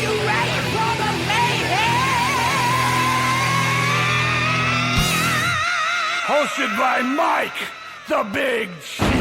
you ready for the mayhem? Hosted by Mike, the Big Cheese.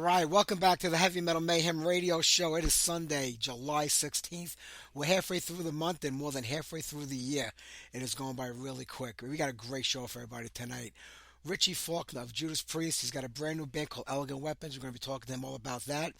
right, welcome back to the Heavy Metal Mayhem Radio Show. It is Sunday, July 16th. We're halfway through the month and more than halfway through the year. It is going by really quick. We got a great show for everybody tonight. Richie Faulkner of Judas Priest. He's got a brand new band called Elegant Weapons. We're going to be talking to him all about that.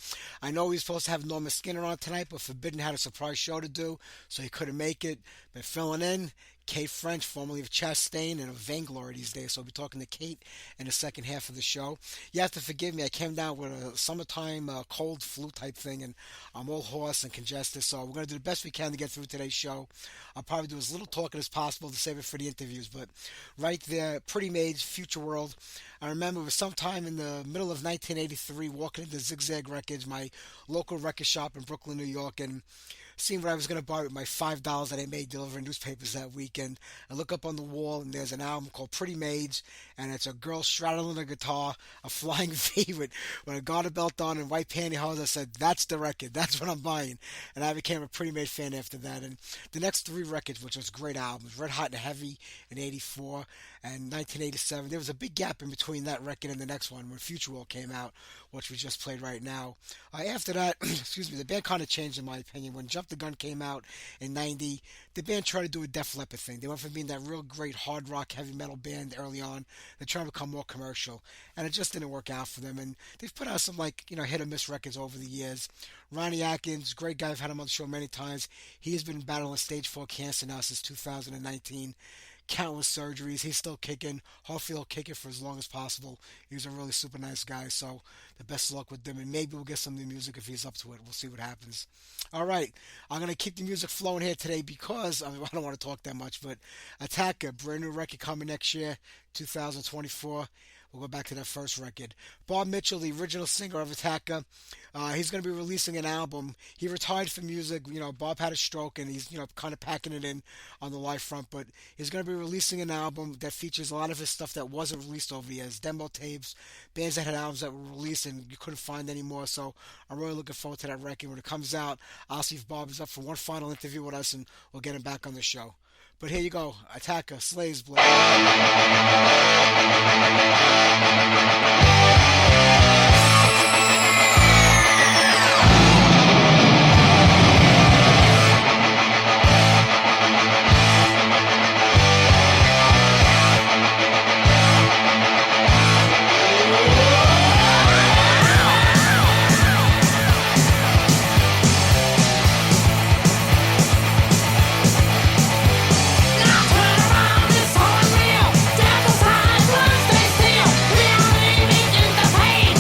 I know he was supposed to have Norma Skinner on tonight, but Forbidden had a surprise show to do, so he couldn't make it. Been filling in. Kate French, formerly of Chastain and of Vainglory these days. So I'll be talking to Kate in the second half of the show. You have to forgive me. I came down with a summertime cold flu type thing, and I'm all hoarse and congested. So we're going to do the best we can to get through today's show. I'll probably do as little talking as possible to save it for the interviews. But right there, Pretty Maids, Future World. I remember it was sometime in the middle of 1983 walking into Zigzag Records, my local record shop in Brooklyn, New York, and seeing what I was going to buy with my $5 that I made delivering newspapers that weekend. I look up on the wall and there's an album called Pretty Maids, and it's a girl straddling a guitar, a flying V with a garter belt on and white pantyhose. I said, that's the record. That's what I'm buying. And I became a Pretty Maid fan after that. And the next three records, which was great albums, Red Hot and Heavy in 84 and 1987. There was a big gap in between that record and the next one when Future World came out, which we just played right now. After that, excuse me, the band kind of changed in my opinion. When Jump the Gun came out in 90, the band tried to do a Def Leppard thing. They went from being that real great hard rock, heavy metal band early on. They tried to become more commercial, and it just didn't work out for them. And they've put out some hit or miss records over the years. Ronnie Atkins, great guy. I've had him on the show many times. He has been battling stage 4 cancer now since 2019. Countless surgeries. He's still kicking. Hopefully he'll kick it for as long as possible. He's a really super nice guy, so the best of luck with him. And maybe we'll get some new music if he's up to it. We'll see what happens. All right, I'm going to keep the music flowing here today because I don't want to talk that much, but Attacker, brand new record coming next year, 2024. We'll go back to that first record. Bob Mitchell, the original singer of Attacker, he's going to be releasing an album. He retired from music. Bob had a stroke, and he's, kind of packing it in on the live front. But he's going to be releasing an album that features a lot of his stuff that wasn't released over the years. Demo tapes, bands that had albums that were released and you couldn't find anymore. So I'm really looking forward to that record. When it comes out, I'll see if Bob is up for one final interview with us, and we'll get him back on the show. But here you go, Attacker, Slaves Blood. Devil's high, blood stays still. We are living in the pain.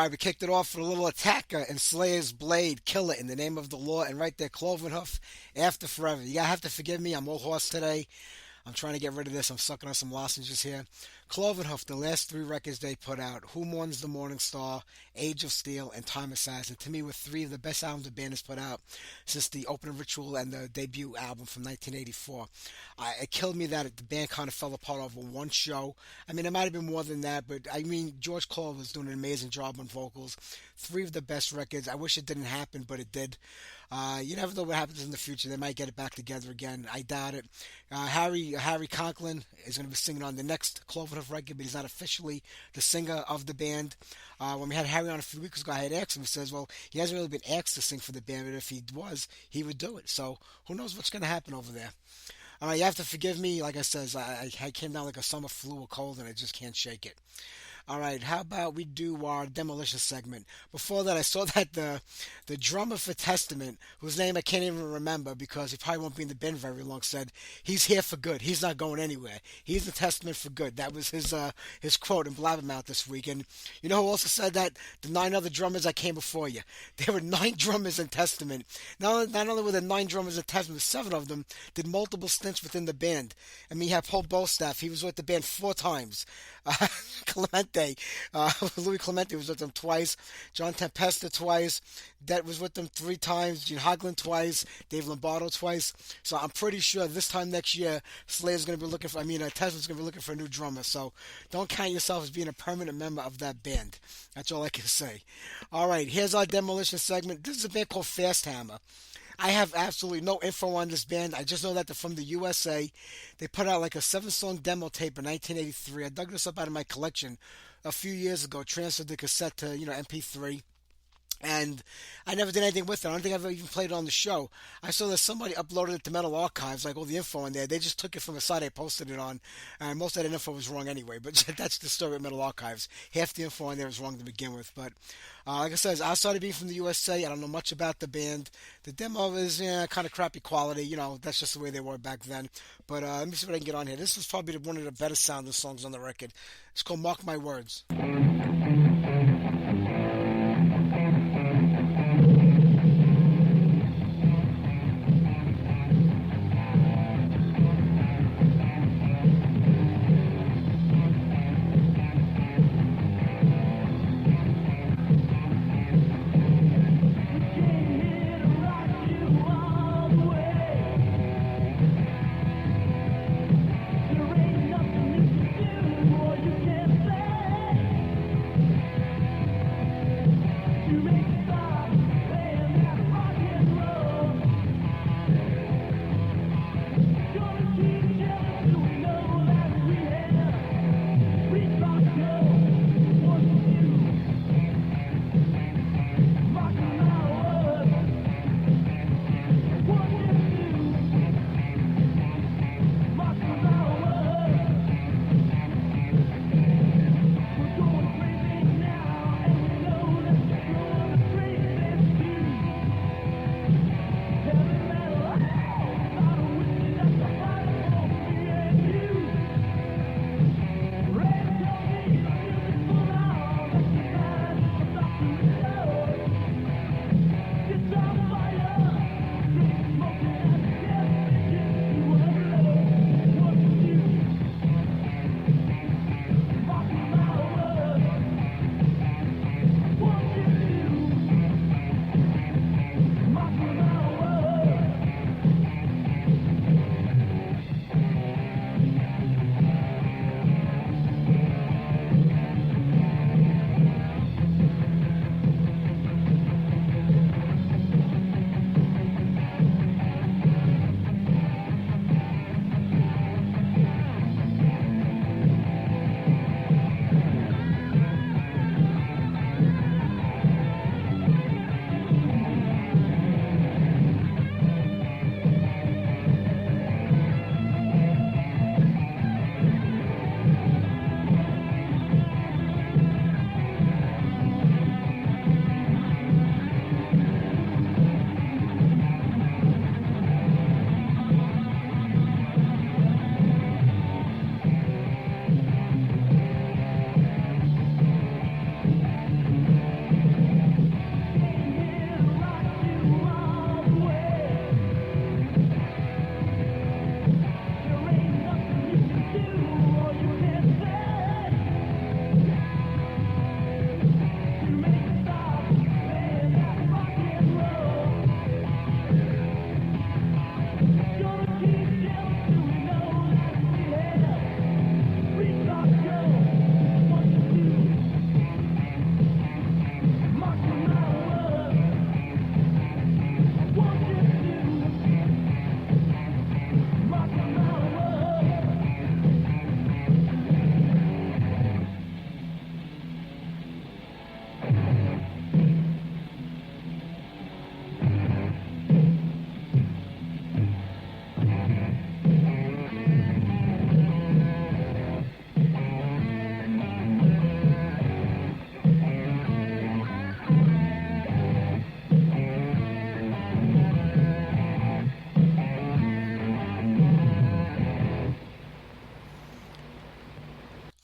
right, we kicked it off with a little Attacker and Slayer's Blade, Kill It in the Name of the Law, and right there, Clovenhoof, After Forever. You gotta have to forgive me, I'm all horse today. I'm trying to get rid of this. I'm sucking on some lozenges here. Clovenhoof, the last three records they put out, Who Mourns the Morning Star, Age of Steel, and Time Assassin, to me were three of the best albums the band has put out since the opening ritual and the debut album from 1984. It killed me that the band kind of fell apart over one show. I mean, it might have been more than that, but I mean, George Cole was doing an amazing job on vocals. Three of the best records. I wish it didn't happen, but it did. You never know what happens in the future. They might get it back together again. I doubt it. Harry Conklin is going to be singing on the next Cloverhoof record, but he's not officially the singer of the band. When we had Harry on a few weeks ago, I had asked him. He says, well, he hasn't really been asked to sing for the band, but if he was, he would do it. So who knows what's going to happen over there. You have to forgive me. Like I says, I came down like a summer flu or cold, and I just can't shake it. All right, how about we do our demolition segment? Before that, I saw that the drummer for Testament, whose name I can't even remember because he probably won't be in the band very long, said he's here for good. He's not going anywhere. He's the Testament for good. That was his quote in Blabbermouth this week. And you know who also said that? The 9 other drummers that came before you. There were 9 drummers in Testament. Not only were there 9 drummers in Testament, 7 of them did multiple stints within the band. I mean, you have Paul Bostaph. He was with the band 4 times. Clemente, Louis Clemente was with them twice. John Tempesta twice. Det was with them 3 times. Gene Hoglan twice. Dave Lombardo twice. So I'm pretty sure this time next year, Slayer's going to be looking for, Tesla's going to be looking for a new drummer. So don't count yourself as being a permanent member of that band. That's all I can say. All right, here's our demolition segment. This is a band called Fast Hammer. I have absolutely no info on this band. I just know that they're from the USA. They put out like a 7-song demo tape in 1983. I dug this up out of my collection a few years ago, transferred the cassette to, MP3. And I never did anything with it. I don't think I've even played it on the show. I saw that somebody uploaded it to Metal Archives, like all the info in there. They just took it from a site I posted it on, and most of that info was wrong anyway. But that's the story of Metal Archives. Half the info on there was wrong to begin with. But like I said, outside of being from the USA, I don't know much about the band. The demo is kind of crappy quality. That's just the way they were back then. But let me see what I can get on here. This was probably one of the better sounding songs on the record. It's called Mark My Words.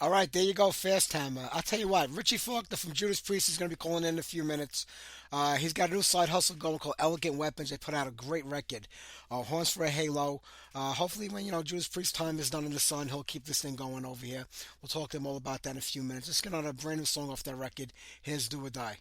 All right, there you go, Fast Hammer. I'll tell you what, Richie Faulkner from Judas Priest is going to be calling in a few minutes. He's got a new side hustle going called Elegant Weapons. They put out a great record, Horns for a Halo. Hopefully, when Judas Priest time is done in the sun, he'll keep this thing going over here. We'll talk to him all about that in a few minutes. Let's get on a brand new song off that record. Here's Do or Die.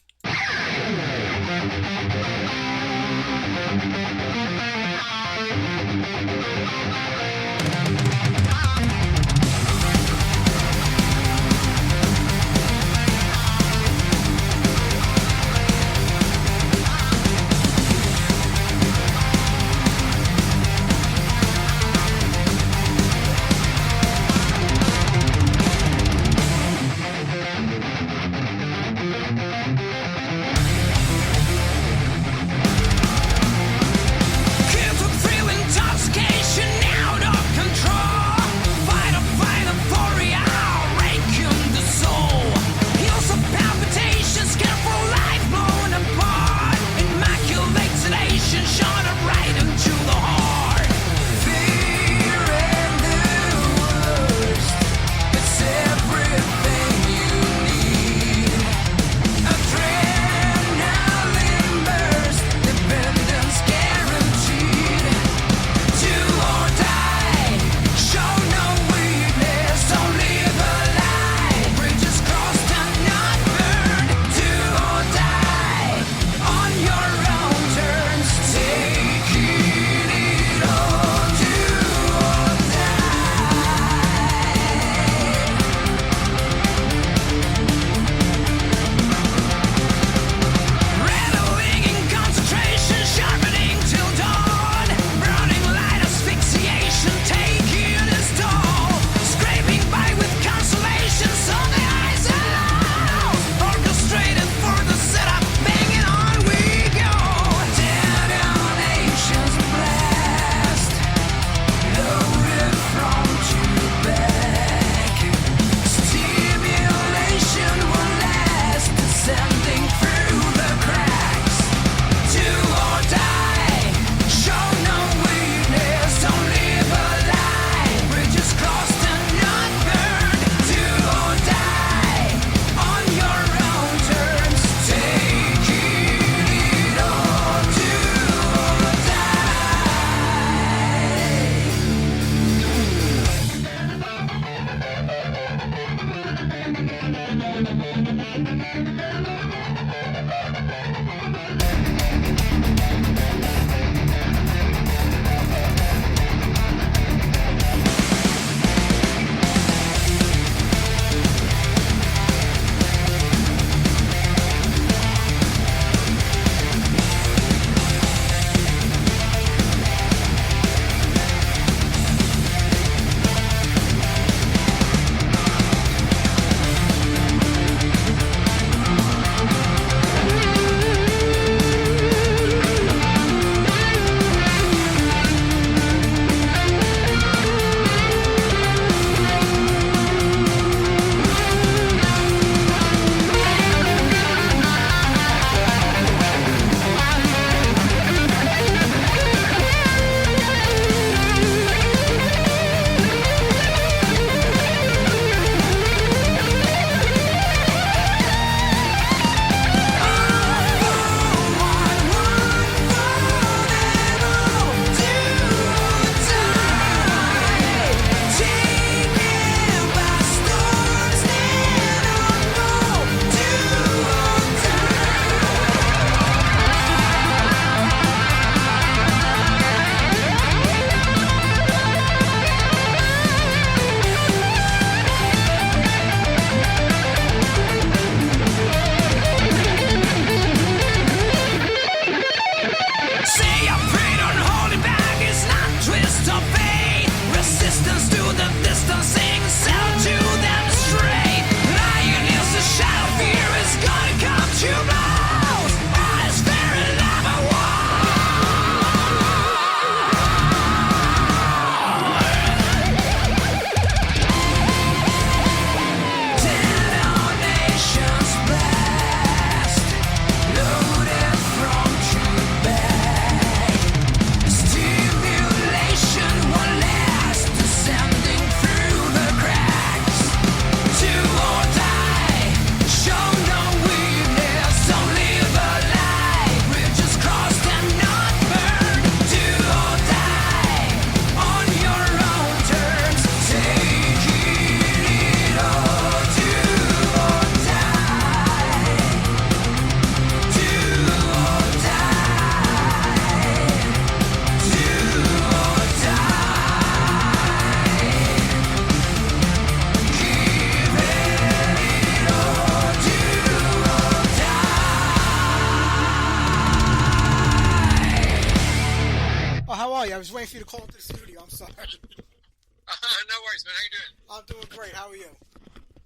call you. I was waiting for you to call into the studio. I'm sorry. No worries, man. How you doing? I'm doing great. How are you?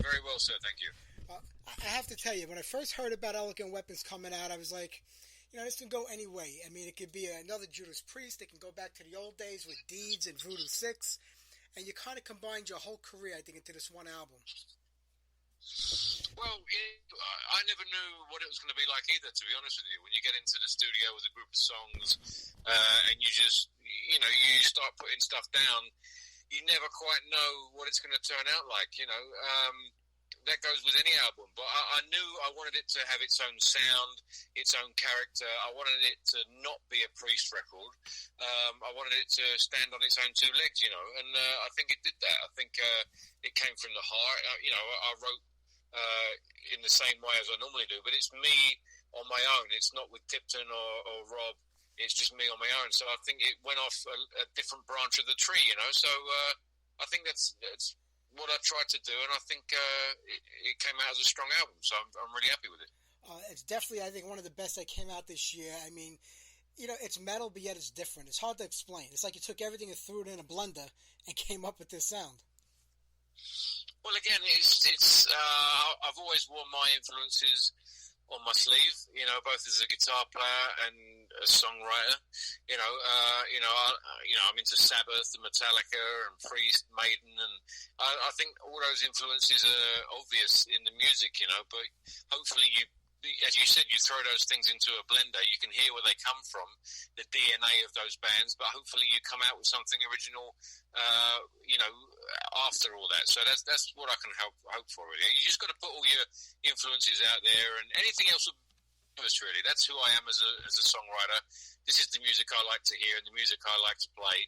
Very well, sir. Thank you. I have to tell you, when I first heard about Elegant Weapons coming out, I was like, this can go any way. I mean, it could be another Judas Priest. It can go back to the old days with Deeds and Voodoo 6. And you kind of combined your whole career, I think, into this one album. Well, I never knew what it was going to be like either, to be honest with you. When you get into the studio with a group of songs and you just, you start putting stuff down, you never quite know what it's going to turn out like, That goes with any album, but I knew I wanted it to have its own sound, its own character. I wanted it to not be a Priest record. I wanted it to stand on its own two legs, and I think it did that. I think it came from the heart. I wrote in the same way as I normally do, but it's me on my own. It's not with Tipton or Rob. It's just me on my own. So I think it went off a different branch of the tree, So I think that's what I tried to do, and I think it came out as a strong album, so I'm really happy with it. It's definitely, I think, one of the best that came out this year. I mean, it's metal, but yet it's different. It's hard to explain. It's like you took everything and threw it in a blender and came up with this sound. Well, again, it's I've always worn my influences on my sleeve, both as a guitar player and a songwriter. I'm into Sabbath and Metallica and Priest, Maiden, and I think all those influences are obvious in the music, but hopefully as you said, you throw those things into a blender, you can hear where they come from, the DNA of those bands, but hopefully you come out with something original, after all that. So that's what I can hope for, really. You just got to put all your influences out there, and anything else will be us, really. That's who I am as a songwriter. This is the music I like to hear and the music I like to play,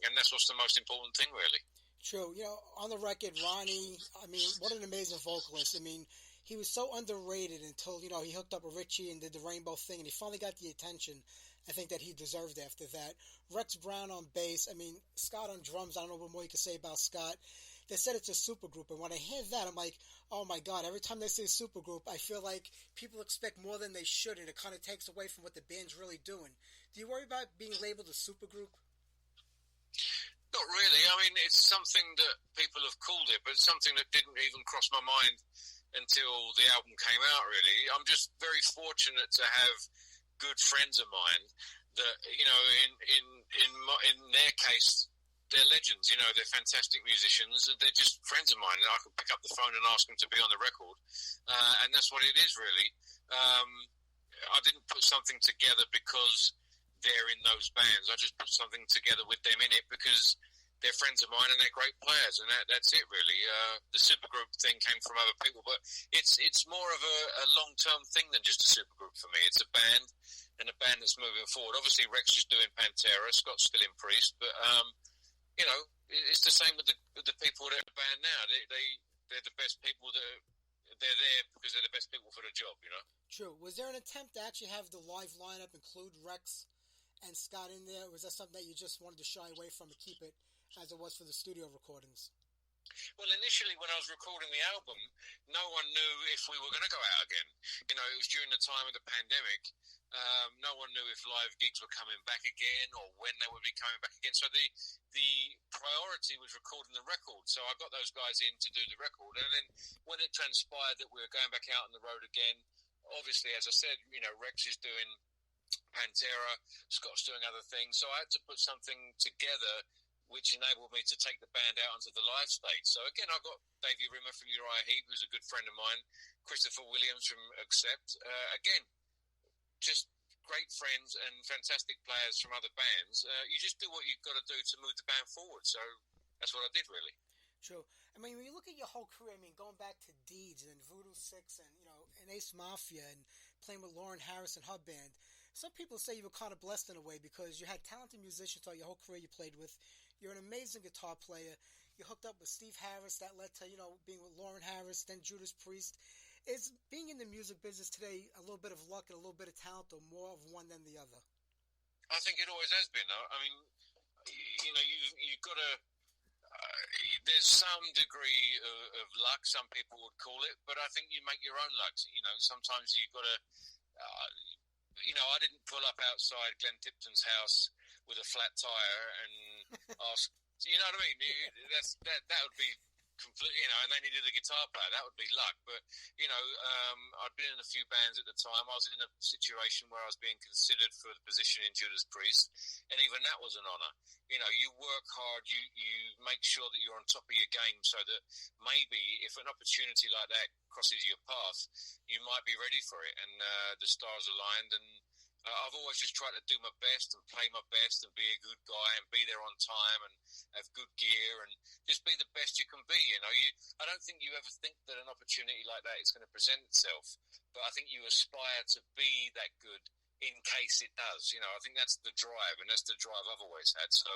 and that's what's the most important thing, really. True. On the record, Ronnie, I mean, what an amazing vocalist. I mean, he was so underrated until, he hooked up with Richie and did the Rainbow thing, and he finally got the attention, I think, that he deserved after that. Rex Brown on bass. I mean, Scott on drums. I don't know what more you can say about Scott. They said it's a supergroup, and when I hear that, I'm like, oh my God, every time they say supergroup, I feel like people expect more than they should, and it kind of takes away from what the band's really doing. Do you worry about being labeled a supergroup? Not really. I mean, it's something that people have called it, but it's something that didn't even cross my mind until the album came out, really. I'm just very fortunate to have good friends of mine that, in their case, they're legends, they're fantastic musicians. They're just friends of mine, and I can pick up the phone and ask them to be on the record. And that's what it is, really. I didn't put something together because they're in those bands. I just put something together with them in it because they're friends of mine and they're great players, and that's it, really. The supergroup thing came from other people, but it's more of a long-term thing than just a supergroup for me. It's a band, and a band that's moving forward. Obviously, Rex is doing Pantera, Scott's still in Priest, but it's the same with the people that are in the band now. They're the best people they're there because they're the best people for the job, True. Was there an attempt to actually have the live lineup include Rex and Scott in there, or was that something that you just wanted to shy away from and keep it as it was for the studio recordings? Well, initially when I was recording the album, no one knew if we were going to go out again. It was during the time of the pandemic. No one knew if live gigs were coming back again or when they would be coming back again. So the priority was recording the record. So I got those guys in to do the record. And then when it transpired that we were going back out on the road again, obviously, as I said, Rex is doing Pantera, Scott's doing other things. So I had to put something together which enabled me to take the band out onto the live stage. So again, I got Davey Rimmer from Uriah Heep, who's a good friend of mine, Christopher Williams from Accept. Again, just great friends and fantastic players from other bands. You just do what you've got to do to move the band forward. So that's what I did, really. True. I mean, when you look at your whole career, going back to Deeds and then Voodoo 6 and Ace Mafia and playing with Lauren Harris and her band, some people say you were kind of blessed in a way because you had talented musicians throughout your whole career you played with. You're an amazing guitar player. You hooked up with Steve Harris. That led to, being with Lauren Harris, then Judas Priest. Is being in the music business today a little bit of luck and a little bit of talent, or more of one than the other? I think it always has been. I mean, you've got to... there's some degree of luck, some people would call it, but I think you make your own luck. Sometimes you've got to... I didn't pull up outside Glenn Tipton's house with a flat tire and ask, you know what I mean? That would be completely, and they needed a guitar player. That would be luck. But I'd been in a few bands at the time. I was in a situation where I was being considered for the position in Judas Priest, and even that was an honour. You work hard. You make sure that you're on top of your game, so that maybe if an opportunity like that crosses your path, you might be ready for it. And the stars aligned, and I've always just tried to do my best and play my best and be a good guy and be there on time and have good gear and just be the best you can be. I don't think you ever think that an opportunity like that is going to present itself, but I think you aspire to be that good in case it does. I think that's the drive, and that's the drive I've always had. So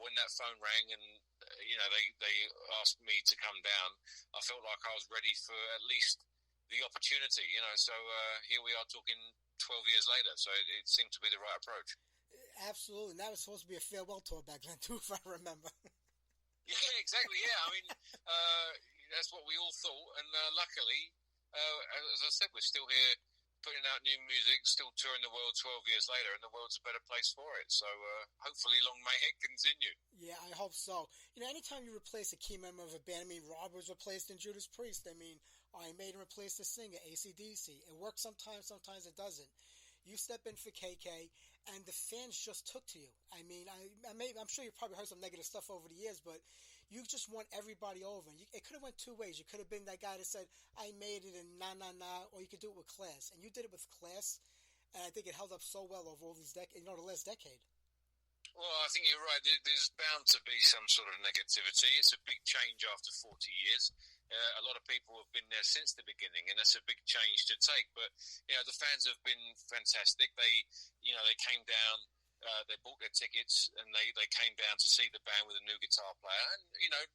when that phone rang and they asked me to come down, I felt like I was ready for at least the opportunity. So here we are talking 12 years later, so it seemed to be the right approach. Absolutely. And that was supposed to be a farewell tour back then too, if I remember. Yeah, exactly. Yeah, I mean, that's what we all thought, and luckily, as I said, we're still here putting out new music, still touring the world 12 years later, and the world's a better place for it. So hopefully long may it continue. Yeah, I hope so. Anytime you replace a key member of a band, Rob was replaced in Judas Priest. Iron Maiden replaced the singer, AC/DC. It works sometimes it doesn't. You step in for KK, and the fans just took to you. I'm sure you've probably heard some negative stuff over the years, but you just won everybody over. And it could have went two ways. You could have been that guy that said, I made it and nah, or you could do it with class. And you did it with class, and I think it held up so well over all these decades, the last decade. Well, I think you're right. There's bound to be some sort of negativity. It's a big change after 40 years. A lot of people have been there since the beginning, and that's a big change to take. But the fans have been fantastic. They came down, they bought their tickets, and they came down to see the band with a new guitar player. And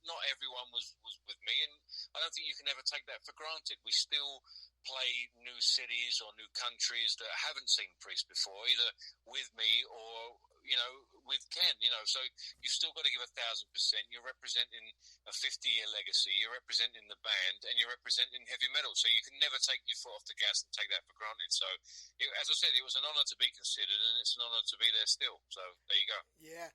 not everyone was with me, and I don't think you can ever take that for granted. We still play new cities or new countries that haven't seen Priest before, either with me or with Ken, so you've still got to give 1,000%. You're representing a 50-year legacy. You're representing the band, and you're representing heavy metal. So you can never take your foot off the gas and take that for granted. So, as I said, it was an honour to be considered, and it's an honour to be there still. So there you go. Yeah,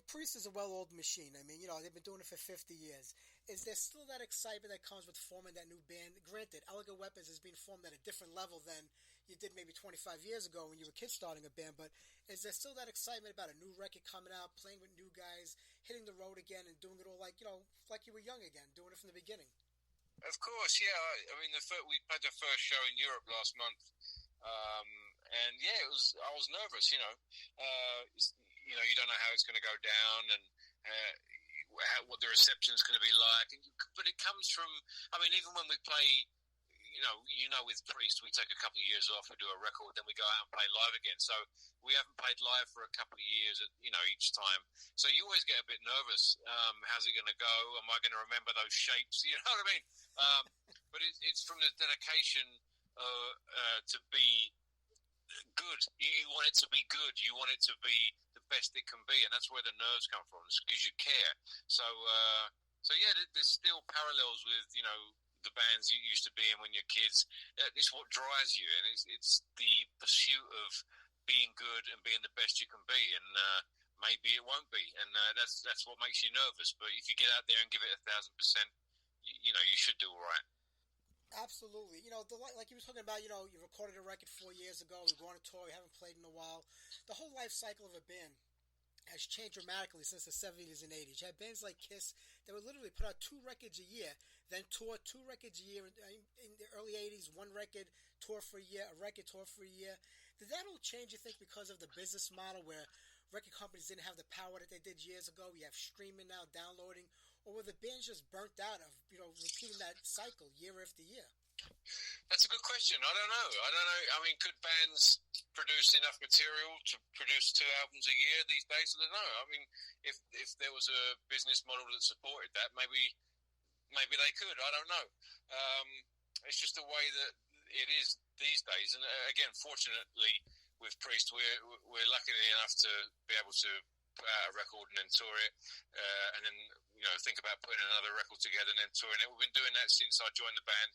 Priest is a well-oiled machine. They've been doing it for 50 years. Is there still that excitement that comes with forming that new band? Granted, Elegant Weapons has been formed at a different level than you did maybe 25 years ago when you were kickstarting a band, but is there still that excitement about a new record coming out, playing with new guys, hitting the road again and doing it all like you were young again, doing it from the beginning? Of course, yeah. We played the first show in Europe last month, and yeah, I was nervous, you don't know how it's going to go down and what the reception's going to be like, but it comes from, even when we play, with Priest, we take a couple of years off, we do a record, then we go out and play live again. So we haven't played live for a couple of years, each time. So you always get a bit nervous. How's it going to go? Am I going to remember those shapes? You know what I mean? But it's from the dedication to be good. You want it to be good. You want it to be the best it can be, and that's where the nerves come from, because you care. So yeah, there's still parallels with the bands you used to be in when you're kids. It's what drives you, and it's the pursuit of being good and being the best you can be. And maybe it won't be, and that's what makes you nervous. But if you get out there and give it 1,000%, you should do all right. Absolutely. Like you were talking about, you recorded a record 4 years ago, you're going on tour, you haven't played in a while. The whole life cycle of a band has changed dramatically since the 70s and 80s. You had bands like Kiss that would literally put out 2 records a year, then tour 2 records a year. In the early 80s, 1 record, tour for a year, a record, tour for a year. Did that all change, you think, because of the business model where record companies didn't have the power that they did years ago? We have streaming now, downloading. Or were the bands just burnt out of, repeating that cycle year after year? That's a good question. I don't know. Could bands produce enough material to produce 2 albums a year these days? I don't know. If there was a business model that supported that, maybe they could. I don't know. It's just the way that it is these days. And again, fortunately, with Priest, we're lucky enough to be able to put out a record and then tour it, and then think about putting another record together and then touring it. We've been doing that since I joined the band,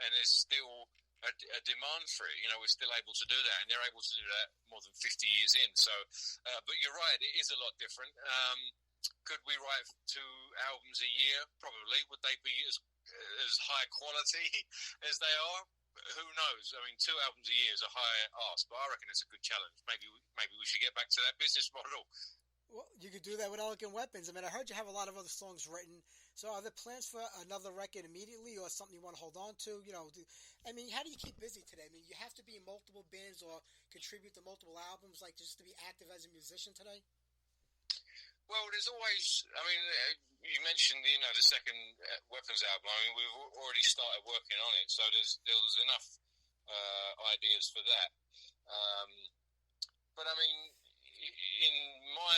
and there's still a demand for it. We're still able to do that, and they're able to do that more than 50 years in. So, but you're right, it is a lot different. Could we write 2 albums a year? Probably. Would they be as high quality as they are? Who knows? I mean, 2 albums a year is a high ask, but I reckon it's a good challenge. Maybe we should get back to that business model. Well, you could do that with Elegant Weapons. I mean, I heard you have a lot of other songs written. So are there plans for another record immediately, or something you want to hold on to? I mean, how do you keep busy today? I mean, you have to be in multiple bands or contribute to multiple albums, like just to be active as a musician today? Well, there's always, I mean, you mentioned, the second Weapons album. I mean, we've already started working on it, so there was enough ideas for that. But I mean, in my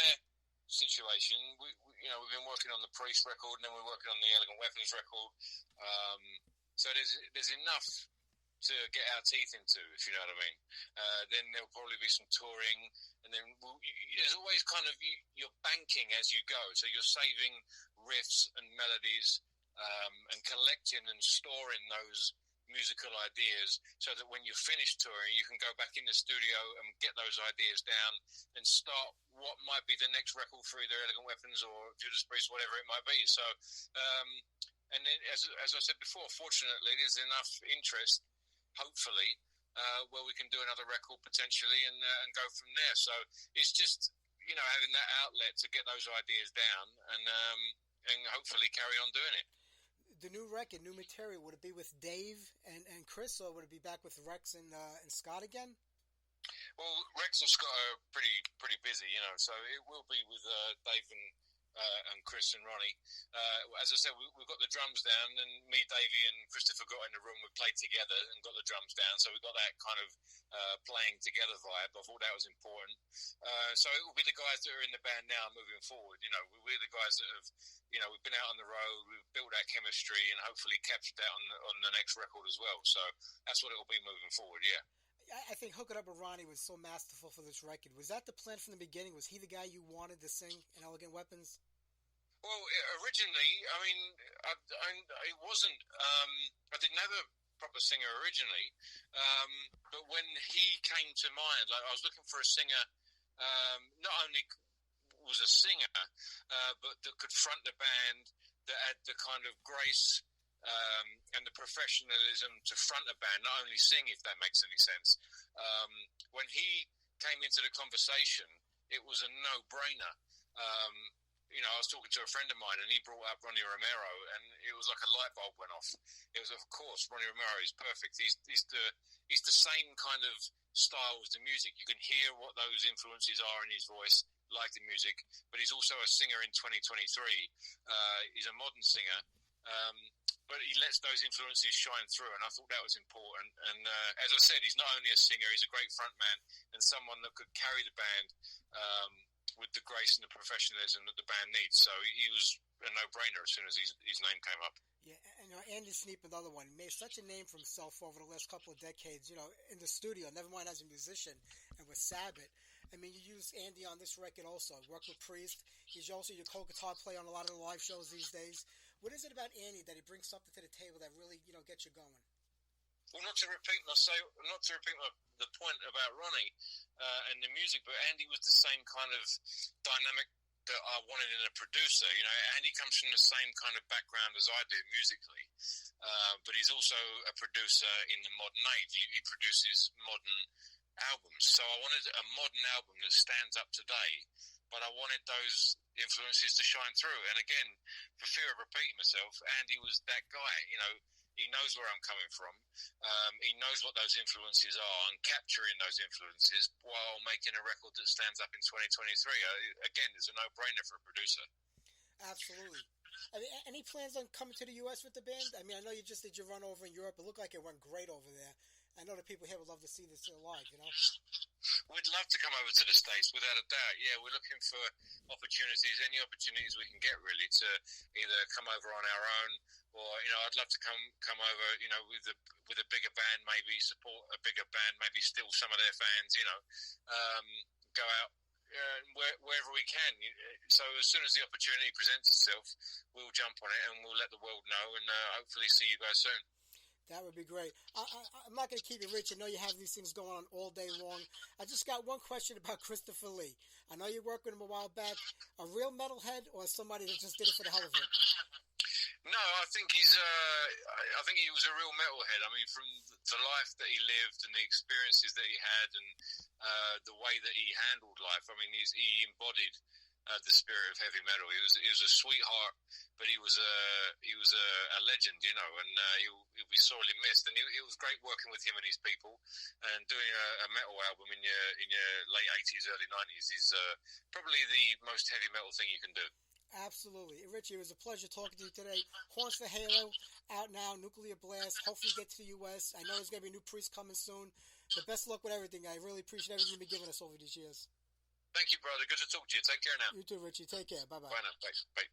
situation, we've been working on the Priest record, and then we're working on the Elegant Weapons record. So there's enough to get our teeth into, if you know what I mean. Then there'll probably be some touring, and then there's always kind of, you're banking as you go. So you're saving riffs and melodies and collecting and storing those musical ideas so that when you're finished touring, you can go back in the studio and get those ideas down and start what might be the next record for either Elegant Weapons or Judas Priest, whatever it might be. So, and then, as I said before, fortunately, there's enough interest, hopefully, where we can do another record potentially and go from there. So it's just, having that outlet to get those ideas down and hopefully carry on doing it. The new record, new material, would it be with Dave and Chris, or would it be back with Rex and Scott again? Well, Rex and Scott are pretty busy, so it will be with Dave and Chris and Ronnie. As I said, we've got the drums down, and me, Davey, and Christopher got in the room. We played together and got the drums down, so we got that kind of playing together vibe. I thought that was important. So it will be the guys that are in the band now moving forward. We're the guys that have, we've been out on the road, we've built that chemistry, and hopefully captured that on the next record as well. So that's what it will be moving forward. Yeah. I think Hook It Up with Ronnie was so masterful for this record. Was that the plan from the beginning? Was he the guy you wanted to sing in Elegant Weapons? Well, originally, I mean, it wasn't. I didn't have a proper singer originally, but when he came to mind, like I was looking for a singer, not only was a singer, but that could front the band, that had the kind of grace and the professionalism to front a band, not only sing, if that makes any sense. When he came into the conversation, it was a no-brainer. I was talking to a friend of mine, and he brought up Ronnie Romero, and it was like a light bulb went off. It was, of course, Ronnie Romero is perfect. He's the same kind of style as the music. You can hear what those influences are in his voice, like the music, but he's also a singer in 2023. He's a modern singer. But he lets those influences shine through, and I thought that was important. And as I said, he's not only a singer, he's a great frontman and someone that could carry the band with the grace and the professionalism that the band needs. So he was a no-brainer as soon as his name came up. Yeah, and Andy Sneap, another one, made such a name for himself over the last couple of decades, in the studio, never mind as a musician and with Sabbath. I mean, you use Andy on this record also, worked with Priest. He's also your co-guitar player on a lot of the live shows these days. What is it about Andy that he brings something to the table that really, gets you going? Well, not to repeat the point about Ronnie and the music, but Andy was the same kind of dynamic that I wanted in a producer. Andy comes from the same kind of background as I do musically, but he's also a producer in the modern age. He produces modern albums. So I wanted a modern album that stands up today, but I wanted those influences to shine through. And again, for fear of repeating myself, Andy was that guy. He knows where I'm coming from. He knows what those influences are, and capturing those influences while making a record that stands up in 2023. Again, is a no-brainer for a producer. Absolutely. I mean, any plans on coming to the U.S. with the band? I mean, I know you just did your run over in Europe. It looked like it went great over there. I know the people here would love to see this live, We'd love to come over to the States, without a doubt. Yeah, we're looking for opportunities, any opportunities we can get, really, to either come over on our own, or I'd love to come over, with a bigger band, maybe support a bigger band, maybe steal some of their fans, go out wherever we can. So as soon as the opportunity presents itself, we'll jump on it and we'll let the world know, and hopefully see you guys soon. That would be great. I'm not going to keep you, Rich. I know you have these things going on all day long. I just got one question about Christopher Lee. I know you worked with him a while back. A real metalhead or somebody that just did it for the hell of it? No, I think I think he was a real metalhead. I mean, from the life that he lived and the experiences that he had, and the way that he handled life. I mean, he embodied the spirit of heavy metal. He was a sweetheart, but he was a legend, you know, and he'll be sorely missed. And it was great working with him and his people, and doing a metal album in your late 80s, early 90s is probably the most heavy metal thing you can do. Absolutely. Richie, it was a pleasure talking to you today. Horns for Halo, out now, Nuclear Blast. Hopefully get to the U.S. I know there's going to be a new priest coming soon. The best luck with everything. I really appreciate everything you've been giving us over these years. Thank you, brother. Good to talk to you. Take care now. You too, Richie. Take care. Bye-bye. Bye now. Bye. Bye.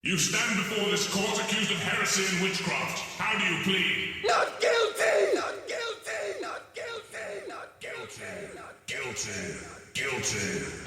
You stand before this court accused of heresy and witchcraft. How do you plead? Not guilty! Not guilty! Guilty. Guilty.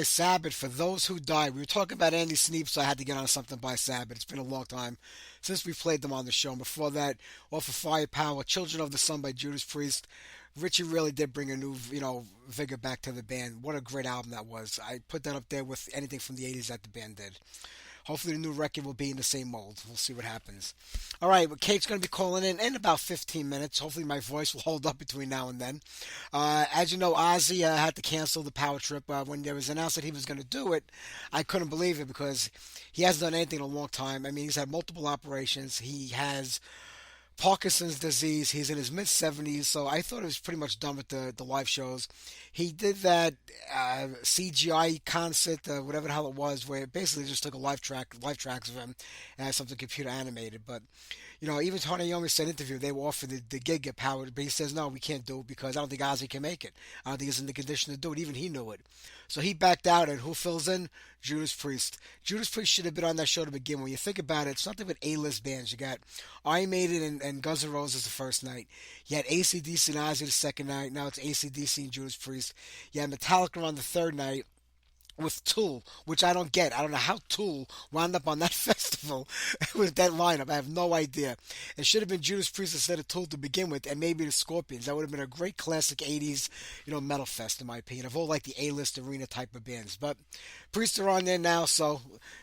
by Sabbath, For Those Who Die. We were talking about Andy Sneap, so I had to get on something by Sabbath. It's been a long time since we played them on the show. And before that, off of Firepower, Children of the Sun by Judas Priest. Richie really did bring a new, vigor back to the band. What a great album that was. I put that up there with anything from the 80s that the band did. Hopefully the new record will be in the same mold. We'll see what happens. All right, well, Kate's going to be calling in about 15 minutes. Hopefully my voice will hold up between now and then. As you know, Ozzy had to cancel the Power Trip. When there was announced that he was going to do it, I couldn't believe it because he hasn't done anything in a long time. I mean, he's had multiple operations. He has Parkinson's disease. He's in his mid-70s, so I thought it was pretty much done with the live shows. He did that CGI concert, whatever the hell it was, where it basically just took live tracks of him and had something computer animated. But even Tony Iommi said in an interview they were offered the gig at Power, but he says no, we can't do it because I don't think Ozzy can make it. I don't think he's in the condition to do it. Even he knew it. So he backed out, and who fills in? Judas Priest. Judas Priest should have been on that show to begin with. When you think about it, it's nothing but A-list bands. You got Iron Maiden and Guns N' Roses the first night. You had AC/DC and Ozzy the second night. Now it's AC/DC and Judas Priest. You had Metallica on the third night with Tool, which I don't get. I don't know how Tool wound up on that festival with that lineup. I have no idea. It should have been Judas Priest instead of Tool to begin with, and maybe the Scorpions. That would have been a great classic 80s, metal fest, in my opinion, of all like the A-list arena type of bands. But Priest are on there now, so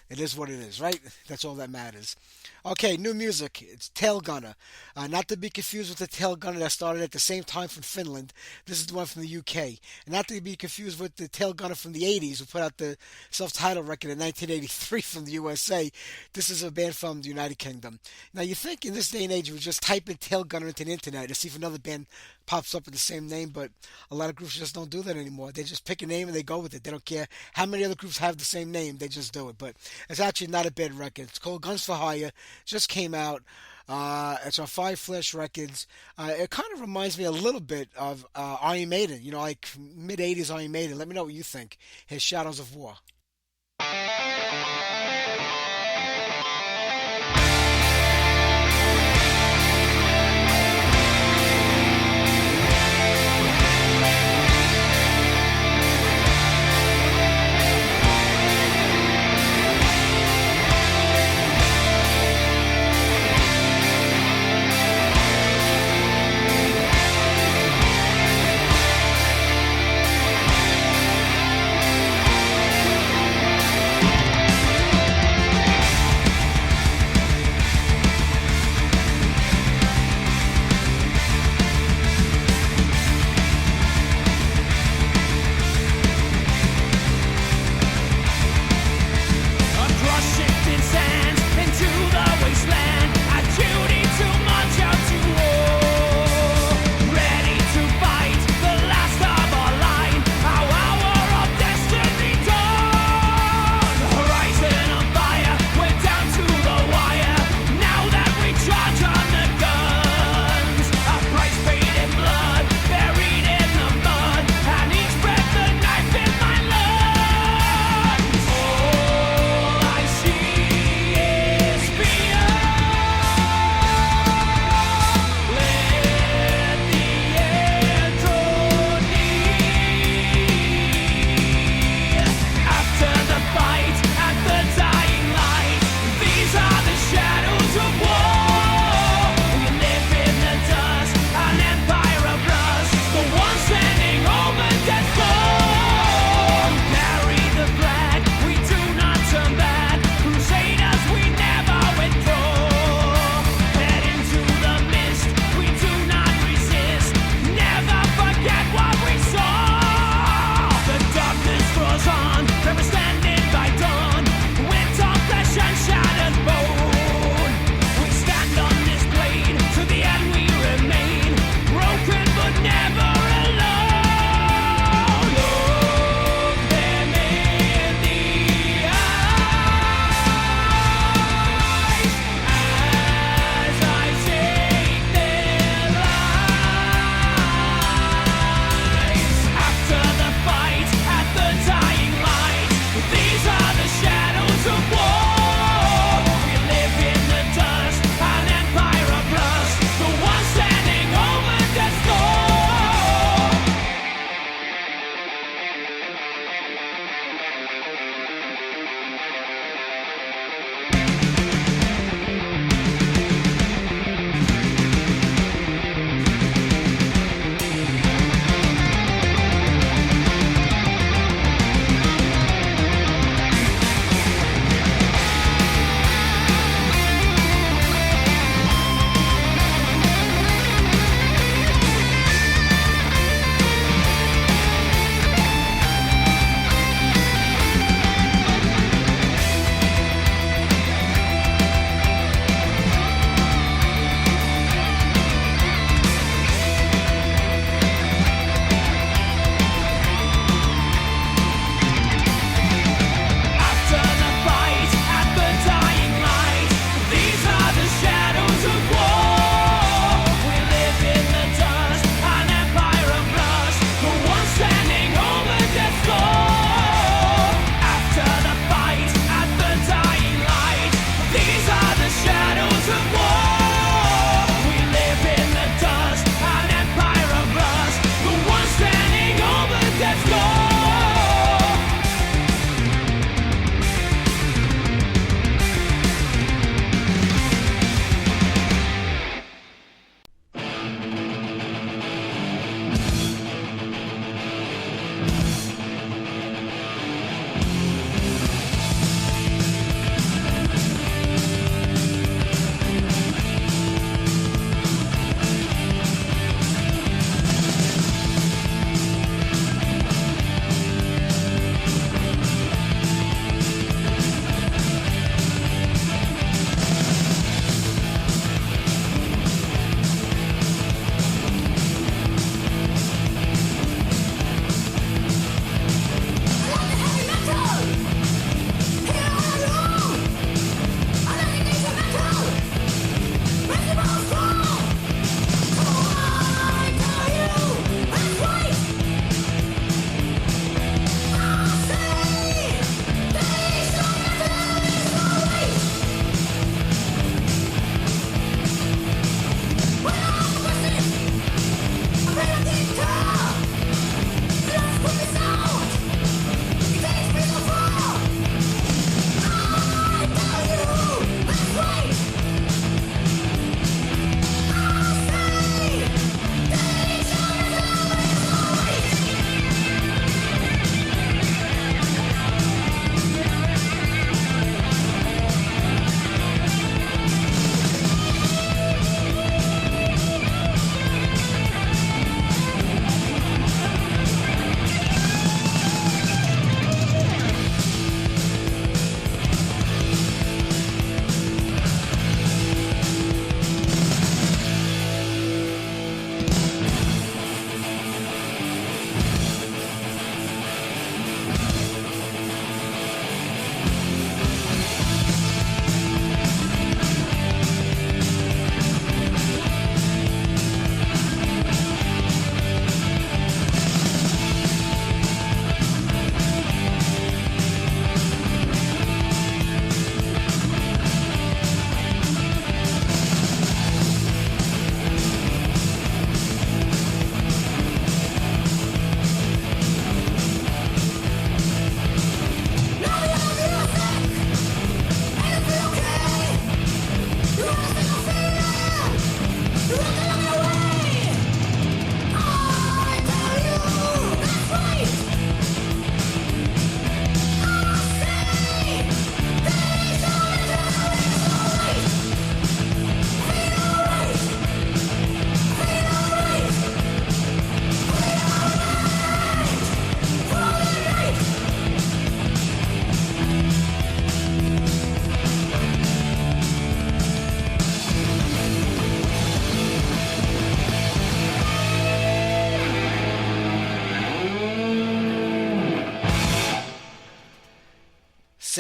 it is what it is, right? That's all that matters. Okay, new music. It's Tail Gunner. Not to be confused with the Tail Gunner that started at the same time from Finland. This is the one from the UK. And not to be confused with the Tail Gunner from the 80s who put out the self-titled record in 1983 from the USA. This is a band from the United Kingdom. Now, you think in this day and age you would just type in Tail Gunner into the internet to see if another band pops up with the same name, but a lot of groups just don't do that anymore. They just pick a name and they go with it. They don't care how many other groups have the same name. They just do it. But it's actually not a bad record. It's called Guns for Hire. Just came out. It's on Five Flash Records. It kind of reminds me a little bit of Iron Maiden, like mid-'80s Iron Maiden. Let me know what you think. Here's Shadows of War.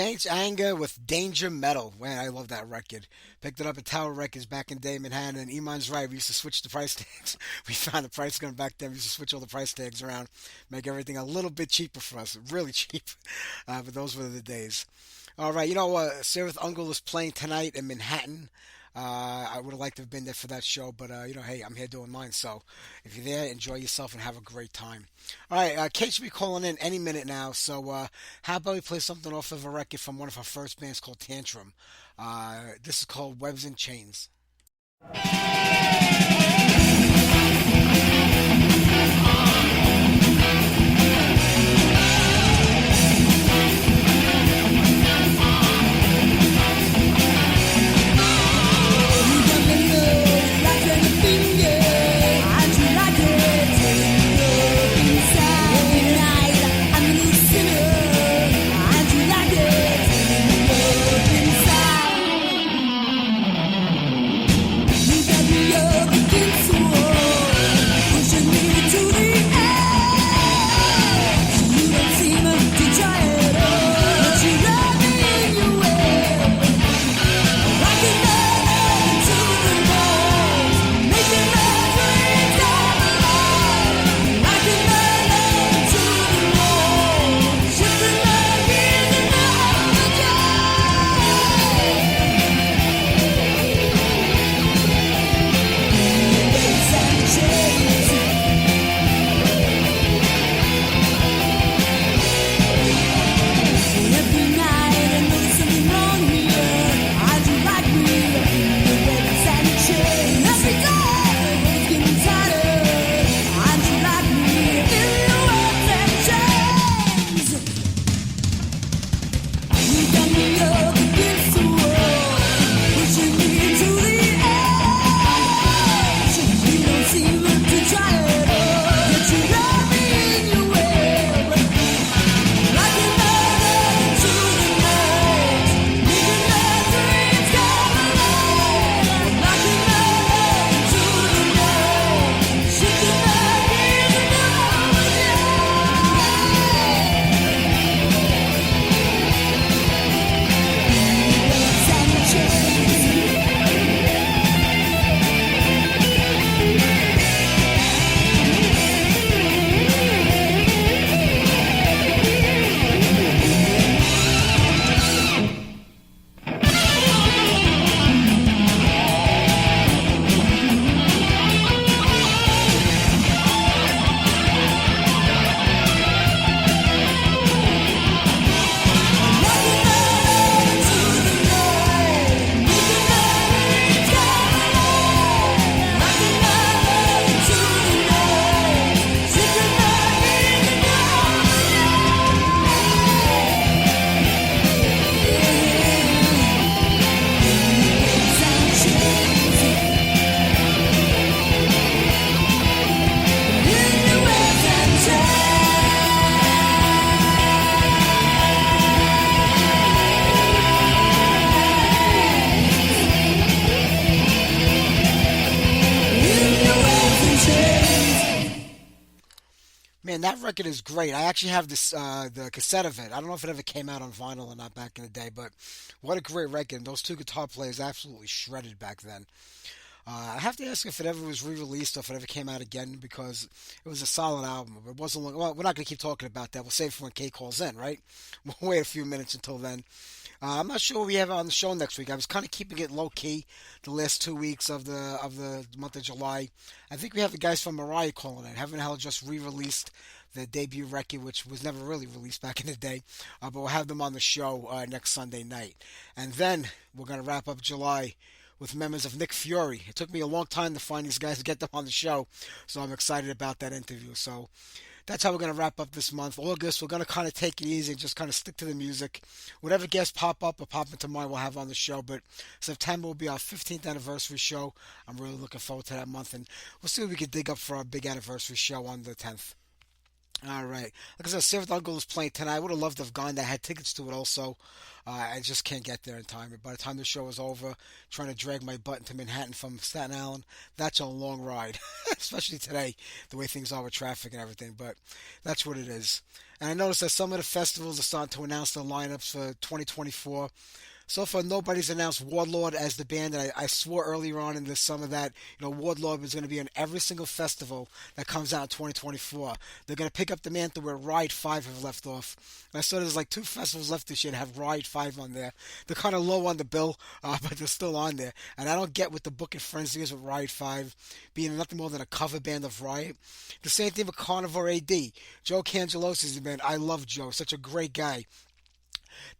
Saints Anger with Danger Metal. Man, I love that record. Picked it up at Tower Records back in the day in Manhattan. And Iman's right. We used to switch the price tags. We found the price gun back then. We used to switch all the price tags around, make everything a little bit cheaper for us. Really cheap. But those were the days. All right. Sirith Ungol is playing tonight in Manhattan. I would have liked to have been there for that show, but hey, I'm here doing mine. So if you're there, enjoy yourself and have a great time. All right, Kate should be calling in any minute now. So how about we play something off of a record from one of our first bands called Tantrum? This is called Webs and Chains. Man, that record is great. I actually have this the cassette of it. I don't know if it ever came out on vinyl or not back in the day, but what a great record. Those two guitar players absolutely shredded back then. I have to ask if it ever was re-released or if it ever came out again because it was a solid album. It wasn't long. Well, we're not going to keep talking about that. We'll save it for when Kate calls in, right? We'll wait a few minutes until then. I'm not sure what we have on the show next week. I was kind of keeping it low key the last 2 weeks of the month of July. I think we have the guys from Mariah calling in. Heaven and Hell just re-released their debut record, which was never really released back in the day. But we'll have them on the show next Sunday night. And then we're going to wrap up July with members of Nick Fury. It took me a long time to find these guys to get them on the show, so I'm excited about that interview. So that's how we're going to wrap up this month. August, we're going to kind of take it easy and just kind of stick to the music. Whatever guests pop up or pop into mind, we'll have on the show. But September will be our 15th anniversary show. I'm really looking forward to that month, and we'll see what we can dig up for our big anniversary show on the 10th. All right. Like I said, Seventh Uncle is playing tonight. I would have loved to have gone there. I had tickets to it also. I just can't get there in time. By the time the show is over, trying to drag my butt into Manhattan from Staten Island, that's a long ride. Especially today, the way things are with traffic and everything. But that's what it is. And I noticed that some of the festivals are starting to announce their lineups for 2024. So far, nobody's announced Warlord as the band, and I swore earlier on in the summer that Warlord was going to be on every single festival that comes out in 2024. They're going to pick up the mantle where Ride 5 have left off. And I saw there's like 2 festivals left this year to have Ride 5 on there. They're kind of low on the bill, but they're still on there. And I don't get what the booking frenzy is with Ride 5 being nothing more than a cover band of Riot. The same thing with Carnivore AD. Joe Cangelosi is the band. I love Joe, such a great guy.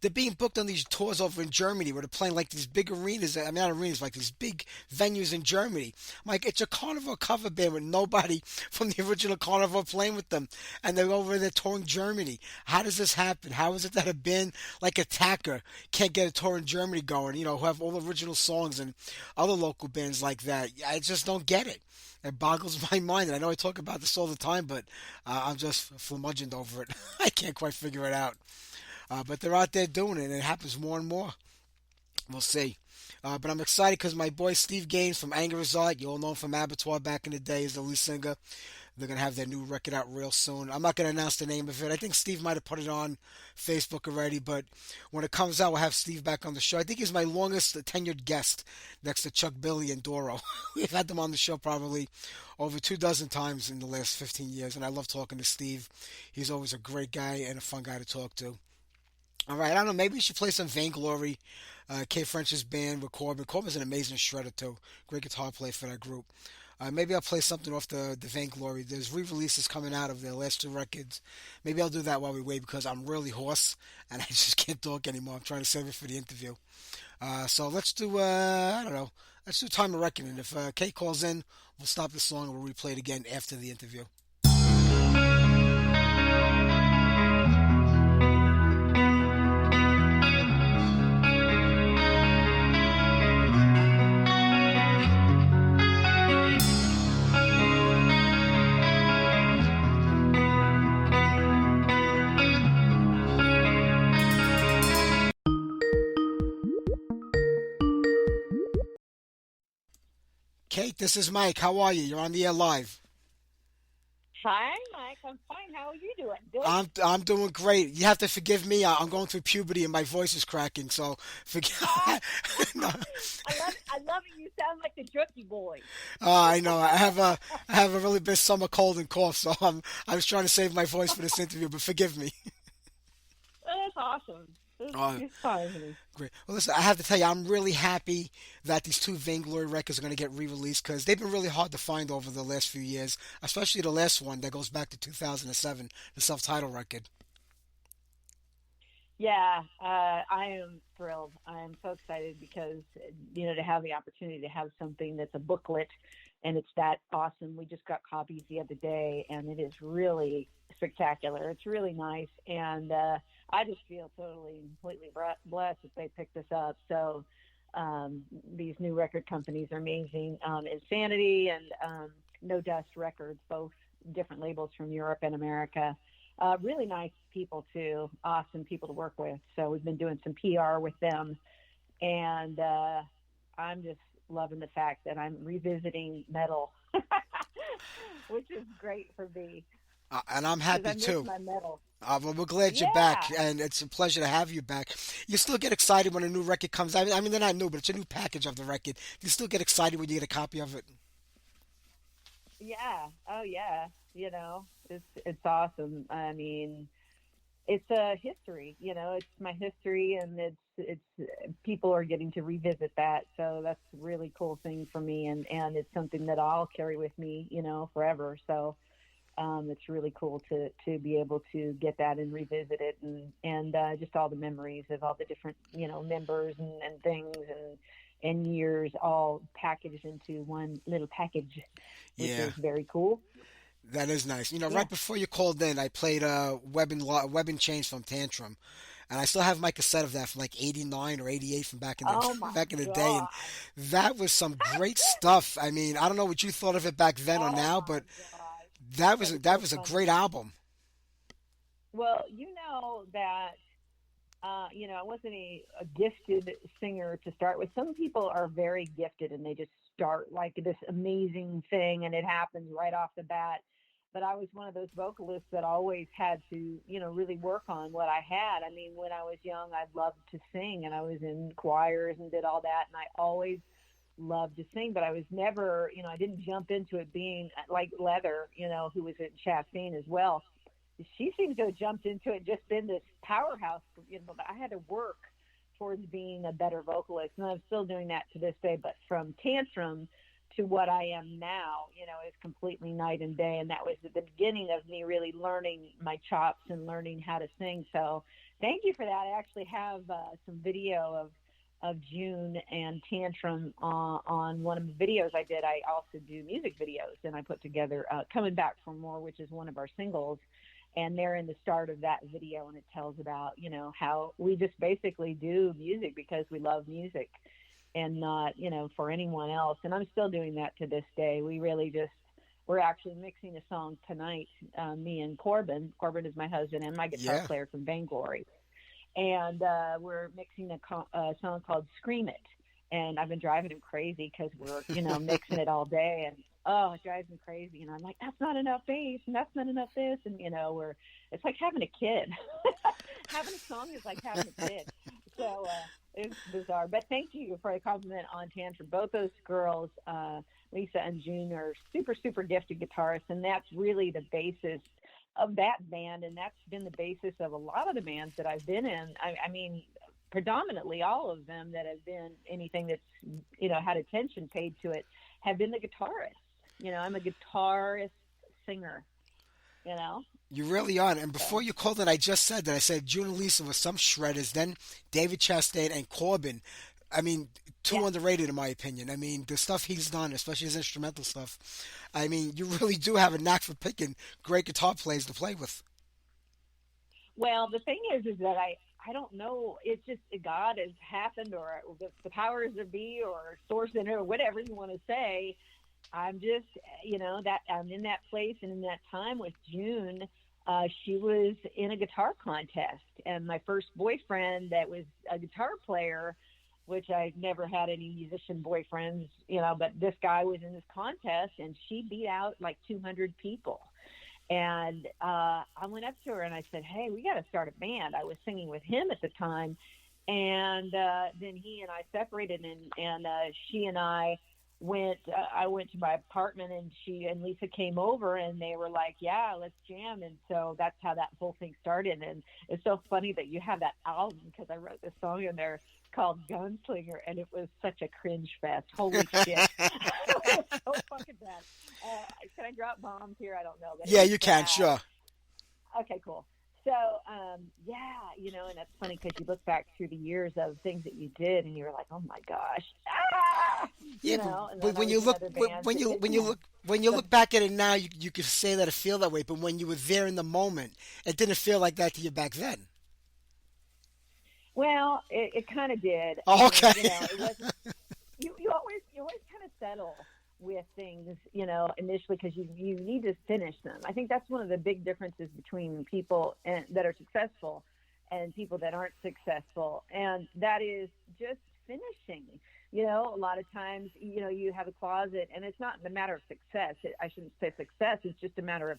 They're being booked on these tours over in Germany where they're playing like these big arenas. I mean, not arenas, like these big venues in Germany. I'm like, it's a Carnival cover band with nobody from the original Carnival playing with them. And they're over there touring Germany. How does this happen? How is it that a band like Attacker can't get a tour in Germany going, who have all the original songs and other local bands like that? I just don't get it. It boggles my mind. And I know I talk about this all the time, but I'm just flummogened over it. I can't quite figure it out. But they're out there doing it, and it happens more and more. We'll see. But I'm excited because my boy Steve Gaines from Anger is Art, you all know him from Abattoir back in the day as the lead singer. They're going to have their new record out real soon. I'm not going to announce the name of it. I think Steve might have put it on Facebook already, but when it comes out, we'll have Steve back on the show. I think he's my longest tenured guest next to Chuck Billy and Doro. We've had them on the show probably over 24 times in the last 15 years, and I love talking to Steve. He's always a great guy and a fun guy to talk to. All right, I don't know. Maybe we should play some Vainglory, Kay French's band with Corbin. Corbin's an amazing shredder, too. Great guitar player for that group. Maybe I'll play something off the Vainglory. There's re-releases coming out of their last 2 records. Maybe I'll do that while we wait because I'm really hoarse and I just can't talk anymore. I'm trying to save it for the interview. So let's do, I don't know, let's do Time of Reckoning. If Kay calls in, we'll stop the song and we'll replay it again after the interview. Kate, this is Mike. How are you? You're on the air live. Hi, Mike. I'm fine. How are you doing? Good. I'm doing great. You have to forgive me. I'm going through puberty and my voice is cracking, so forgive. No. I love it. You sound like the Drookie boy. I know. I have a really bad summer cold and cough, so I was trying to save my voice for this interview, but forgive me. That's awesome. It's fine. Great. Well, listen, I have to tell you, I'm really happy that these 2 Vainglory records are going to get re-released because they've been really hard to find over the last few years, especially the last one that goes back to 2007, the self-titled record. Yeah, I am thrilled. I am so excited because, to have the opportunity to have something that's a booklet and it's that awesome. We just got copies the other day and it is really spectacular. It's really nice. And I just feel totally and completely blessed that they picked this up. So these new record companies are amazing. Insanity and No Dust Records, both different labels from Europe and America. Really nice people too, awesome people to work with. So we've been doing some PR with them, and I'm just loving the fact that I'm revisiting metal, which is great for me. And I'm happy too. My metal. Well, we're glad you're back, and it's a pleasure to have you back. You still get excited when a new record comes out. I mean, they're not new, but it's a new package of the record. Do you still get excited when you get a copy of it? Yeah. Oh, yeah. It's awesome. I mean, it's a history. It's my history, and it's people are getting to revisit that. So that's a really cool thing for me, and it's something that I'll carry with me, forever. So it's really cool to be able to get that and revisit it, and just all the memories of all the different members and things and years all packaged into one little package, which is very cool. That is nice. Right before you called in, I played Web and Chains from Tantrum, and I still have my cassette of that from like '89 or '88 from back in the day, and that was some great stuff. I mean, I don't know what you thought of it back then or now, but that was a great album. Well, that. I wasn't a gifted singer to start with. Some people are very gifted and they just start like this amazing thing and it happens right off the bat. but I was one of those vocalists that always had to, really work on what I had. I mean, when I was young, I loved to sing, and I was in choirs and did all that, and I always loved to sing, but I was never, I didn't jump into it being like Leather, who was at Chastain as well. She seems to have jumped into it, just been this powerhouse, but I had to work towards being a better vocalist, and I'm still doing that to this day. But from Tantrum to what I am now, is completely night and day. And that was at the beginning of me really learning my chops and learning how to sing. So thank you for that. I actually have some video of June and Tantrum on one of the videos I did. I also do music videos, and I put together Coming Back for More, which is one of our singles. And they're in the start of that video, and it tells about, how we just basically do music because we love music and not, for anyone else. And I'm still doing that to this day. We're actually mixing a song tonight, me and Corbin. Corbin is my husband and my guitar player from Vainglory. And we're mixing a song called Scream It. And I've been driving him crazy because we're, mixing it all day. And it drives me crazy. And I'm like, that's not enough bass, and that's not enough this. And, it's like having a kid. Having a song is like having a kid. So it's bizarre. But thank you for a compliment on Tantrum. Both those girls, Lisa and June, are super, super gifted guitarists. And that's really the basis of that band. And that's been the basis of a lot of the bands that I've been in. I mean, predominantly all of them that have been anything that's, had attention paid to it have been the guitarist. I'm a guitarist singer, You really are. And before you called it, I just said that. I said June and Lisa were some shredders, then David Chastain and Corbin. I mean, too underrated in my opinion. I mean, the stuff he's done, especially his instrumental stuff, I mean, you really do have a knack for picking great guitar players to play with. Well, the thing is that I don't know. It's just God has happened, or the powers that be, or source in it, or whatever you want to say. I'm just, that I'm in that place, and in that time with June, she was in a guitar contest, and my first boyfriend that was a guitar player, which I never had any musician boyfriends, but this guy was in this contest, and she beat out like 200 people. And I went up to her and I said, hey, we got to start a band. I was singing with him at the time. And then he and I separated, and she and I went to my apartment, and she and Lisa came over, and they were like, yeah, let's jam. And so that's how that whole thing started. And it's so funny that you have that album, because I wrote this song in there called Gunslinger, and it was such a cringe fest. Holy shit. It was so fucking bad. Can I drop bombs here? I don't know. But yeah, you can, sure. Okay, cool. So, and that's funny because you look back through the years of things that you did, and you're like, "Oh my gosh!" But when you look back at it now, you could say that it feel that way. But when you were there in the moment, it didn't feel like that to you back then. Well, it kind of did. Oh, okay. It wasn't. You always kind of settle with things, initially, because you need to finish them. I think that's one of the big differences between people that are successful and people that aren't successful, and that is just finishing. A lot of times, you have a closet, and it's not a matter of success. I shouldn't say success. It's just a matter of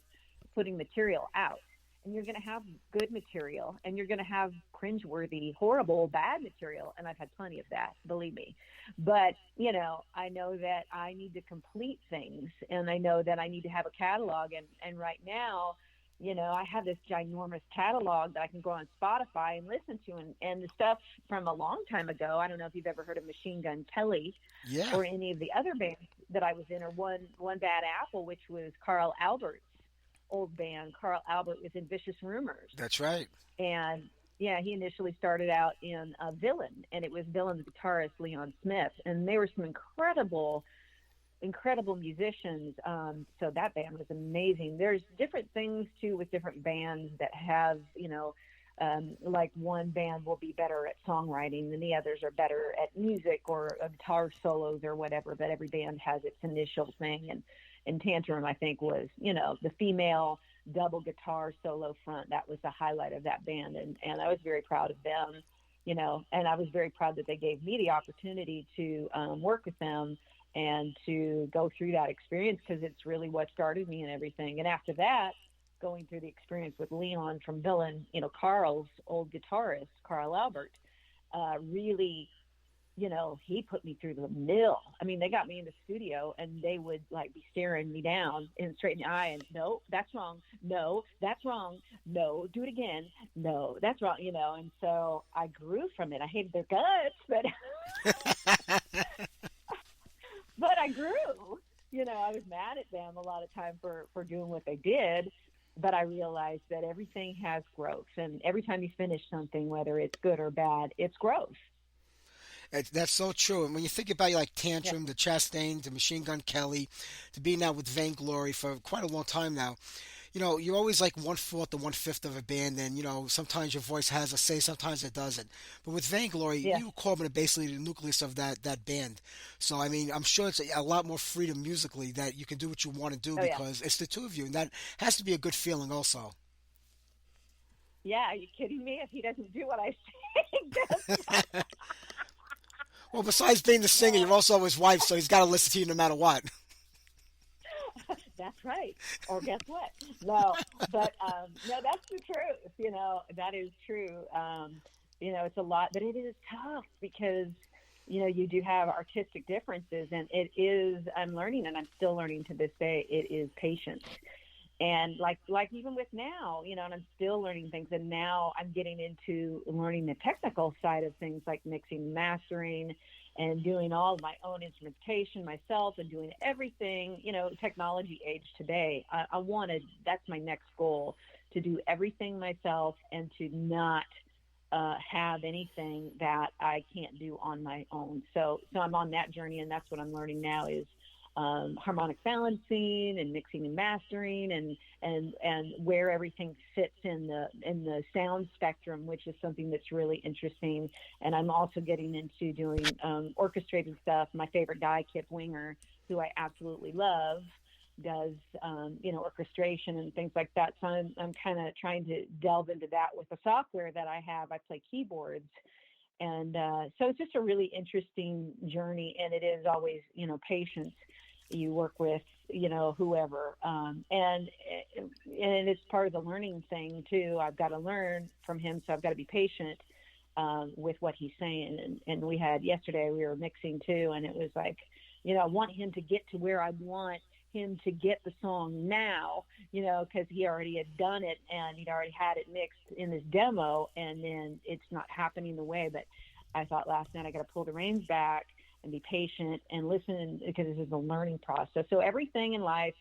putting material out. And you're going to have good material, and you're going to have cringeworthy, horrible, bad material. And I've had plenty of that, believe me. But, I know that I need to complete things, and I know that I need to have a catalog. And right now, I have this ginormous catalog that I can go on Spotify and listen to. And the stuff from a long time ago, I don't know if you've ever heard of Machine Gun Kelly or any of the other bands that I was in, or One Bad Apple, which was Carl Albert's old band. Carl Albert was in Vicious Rumors. That's right. And he initially started out in Villain, and it was Villain's guitarist Leon Smith, and they were some incredible musicians. So that band was amazing. There's different things too with different bands that have, like one band will be better at songwriting than the others are better at music or guitar solos or whatever, but every band has its initial thing. And Tantrum, I think, was, the female double guitar solo front. That was the highlight of that band. And I was very proud of them, and I was very proud that they gave me the opportunity to work with them and to go through that experience, because it's really what started me and everything. And after that, going through the experience with Leon from Villain, Carl's old guitarist, Carl Albert, really, he put me through the mill. I mean, they got me in the studio and they would like be staring me down and straight in the eye and, no, that's wrong. No, that's wrong. No, do it again. No, that's wrong. And so I grew from it. I hated their guts, but I grew. I was mad at them a lot of time for doing what they did, but I realized that everything has growth, and every time you finish something, whether it's good or bad, it's growth. That's so true. And when you think about like Tantrum, the Chastain, the Machine Gun Kelly, to be now with Vainglory for quite a long time now, you're always like 1/4 or 1/5 of a band, and sometimes your voice has a say, sometimes it doesn't. But with Vainglory, you call it basically the nucleus of that band. So I mean, I'm sure it's a lot more freedom musically, that you can do what you want to do because it's the two of you, and that has to be a good feeling also. Yeah, are you kidding me? If he doesn't do what I say, well, besides being the singer, you're also his wife, so he's got to listen to you no matter what. That's right. Or guess what? No, but no, that's the truth. That is true. It's a lot, but it is tough because, you do have artistic differences, and I'm learning, and I'm still learning to this day, it is patience. And like even with now, and I'm still learning things, and now I'm getting into learning the technical side of things, like mixing, mastering, and doing all of my own instrumentation myself, and doing everything, technology age today. That's my next goal, to do everything myself and to not have anything that I can't do on my own. So I'm on that journey, and that's what I'm learning now is harmonic balancing and mixing and mastering, and where everything fits in the sound spectrum, which is something that's really interesting. And I'm also getting into doing orchestrated stuff. My favorite guy, Kip Winger, who I absolutely love, does orchestration and things like that. So I'm kind of trying to delve into that with the software that I have. I play keyboards. And so it's just a really interesting journey, and it is always, patience. You work with, whoever, and it's part of the learning thing too. I've got to learn from him, so I've got to be patient with what he's saying. And we had yesterday, we were mixing too, and it was like, I want him to get to where I want him to get the song now, because he already had done it and he'd already had it mixed in his demo, and then it's not happening the way. But I thought last night I got to pull the reins back and be patient and listen, because this is a learning process. So everything in life,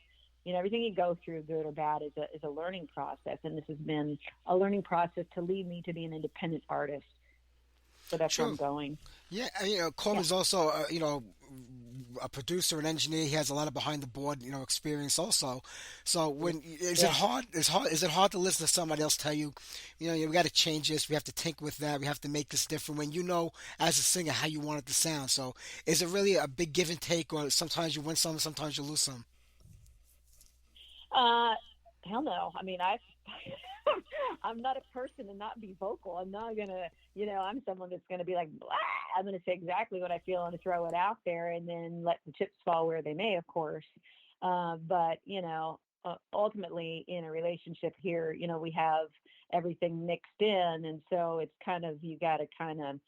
everything you go through, good or bad, is a learning process. And this has been a learning process to lead me to be an independent artist. So that's where I'm going. Yeah, Coleman's also, a producer and engineer. He has a lot of behind the board, experience also. So is it hard? Is it hard to listen to somebody else tell you, we got to change this, we have to tinker with that, we have to make this different, when as a singer how you want it to sound? So is it really a big give and take, or sometimes you win some, sometimes you lose some? Hell no. I mean, I'm not a person to not be vocal. I'm not going to, I'm someone that's going to be like, blah. I'm going to say exactly what I feel and throw it out there, and then let the chips fall where they may, of course. But, ultimately in a relationship here, we have everything mixed in. And so it's kind of, you got to kind of,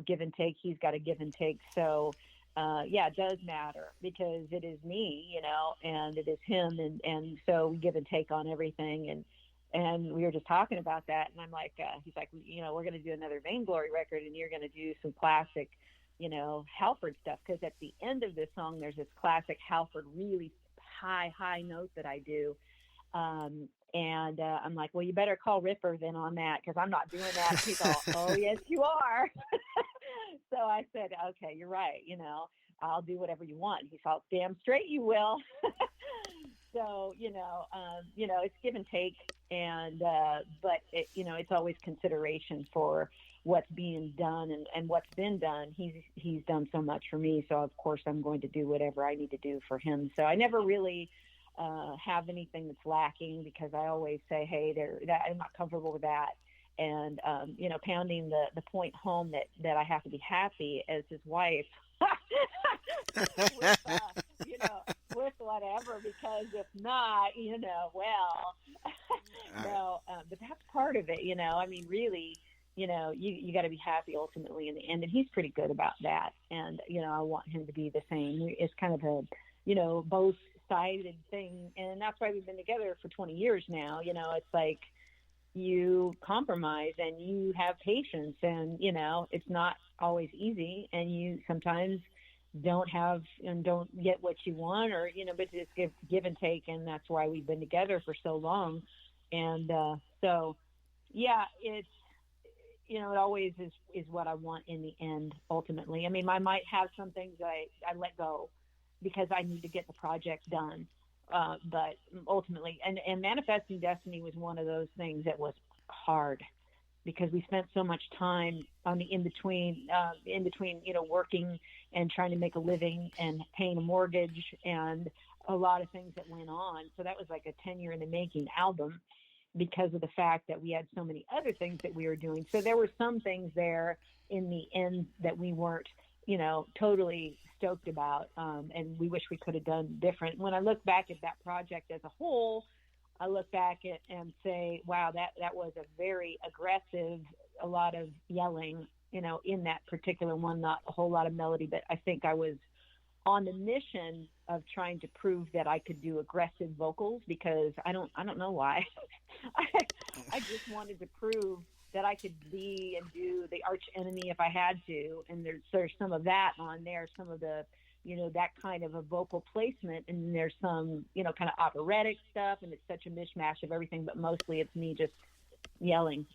give and take. He's got to give and take. So, it does matter, because it is me, and it is him. And so we give and take on everything. And we were just talking about that, and I'm like, he's like, we're going to do another Vainglory record, and you're going to do some classic, Halford stuff, because at the end of this song, there's this classic Halford, really high note that I do. And I'm like, well, you better call Ripper then on that, because I'm not doing that. He's all, oh, yes, you are. So I said, okay, you're right. I'll do whatever you want. He's all, damn straight you will. So, it's give and take, but it's always consideration for what's being done and what's been done. He's done so much for me. So of course I'm going to do whatever I need to do for him. So I never really, have anything that's lacking, because I always say, hey, I'm not comfortable with that. And, pounding the point home that I have to be happy as his wife, which of it, I mean, really, you got to be happy ultimately in the end. And he's pretty good about that. And, I want him to be the same. It's kind of a, both sided thing. And that's why we've been together for 20 years now. It's like you compromise and you have patience, and, it's not always easy. And you sometimes don't get what you want, or, but it's give and take. And that's why we've been together for so long. And, so yeah, it's, it always is what I want in the end, ultimately. I mean, I might have some things that I let go because I need to get the project done. But ultimately, and Manifesting Destiny was one of those things that was hard because we spent so much time on the in between, working and trying to make a living and paying a mortgage and a lot of things that went on. So that was like a 10-year in the making album, because of the fact that we had so many other things that we were doing. So there were some things there in the end that we weren't, totally stoked about. And we wish we could have done different. When I look back at that project as a whole, I look back at and say, wow, that was a very aggressive, a lot of yelling, in that particular one, not a whole lot of melody, but I think I was on the mission of trying to prove that I could do aggressive vocals, because I don't know why. I just wanted to prove that I could be and do the arch enemy if I had to. And there's some of that on there, some of the, that kind of a vocal placement. And there's some, kind of operatic stuff. And it's such a mishmash of everything, but mostly it's me just yelling.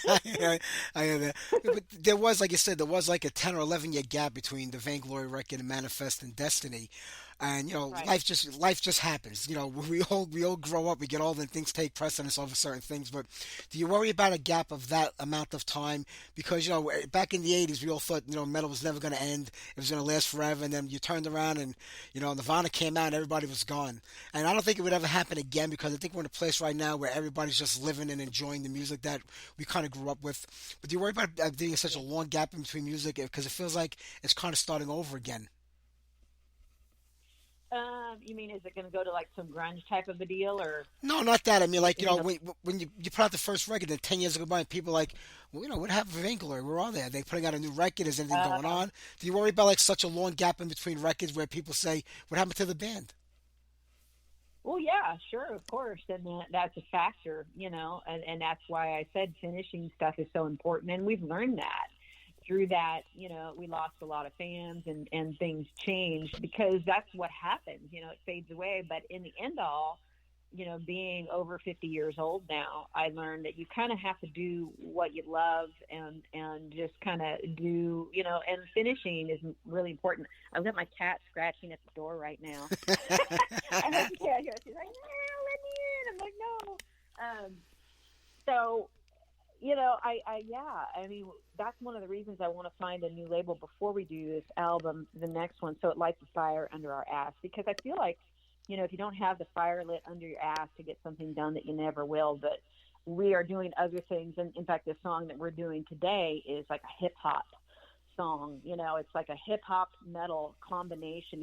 I hear that. But there was, like you said, like a 10 or 11-year gap between the Vainglory record and Manifesting Destiny. And, Right. life just happens. We all grow up, we get older, and things take precedence over certain things. But do you worry about a gap of that amount of time? Because, back in the 80s, we all thought, metal was never going to end. It was going to last forever. And then you turned around and, Nirvana came out and everybody was gone. And I don't think it would ever happen again, because I think we're in a place right now where everybody's just living and enjoying the music that we kind of grew up with. But do you worry about being such a long gap in between music? Because it feels like it's kind of starting over again. You mean, is it going to go to like some grunge type of a deal, or? No, not that. I mean, like, when you put out the first record, and 10 years go by, and people are like, well, what happened to Vainglory? Where are they? Are they putting out a new record? Is anything going on? Do you worry about, like, such a long gap in between records where people say, what happened to the band? Well, yeah, sure, of course. And that's a factor, and that's why I said finishing stuff is so important. And we've learned that. Through that, we lost a lot of fans and things changed, because that's what happens, it fades away. But in the end all, being over 50 years old now, I learned that you kind of have to do what you love and just kind of do, and finishing is really important. I've got my cat scratching at the door right now. I hope you can't hear it. She's like, no, let me in. I'm like, no. So, I mean, that's one of the reasons I want to find a new label before we do this album, the next one, so it lights a fire under our ass. Because I feel like, if you don't have the fire lit under your ass to get something done, that you never will. But we are doing other things. And in fact, the song that we're doing today is like a hip hop song. It's like a hip hop metal combination.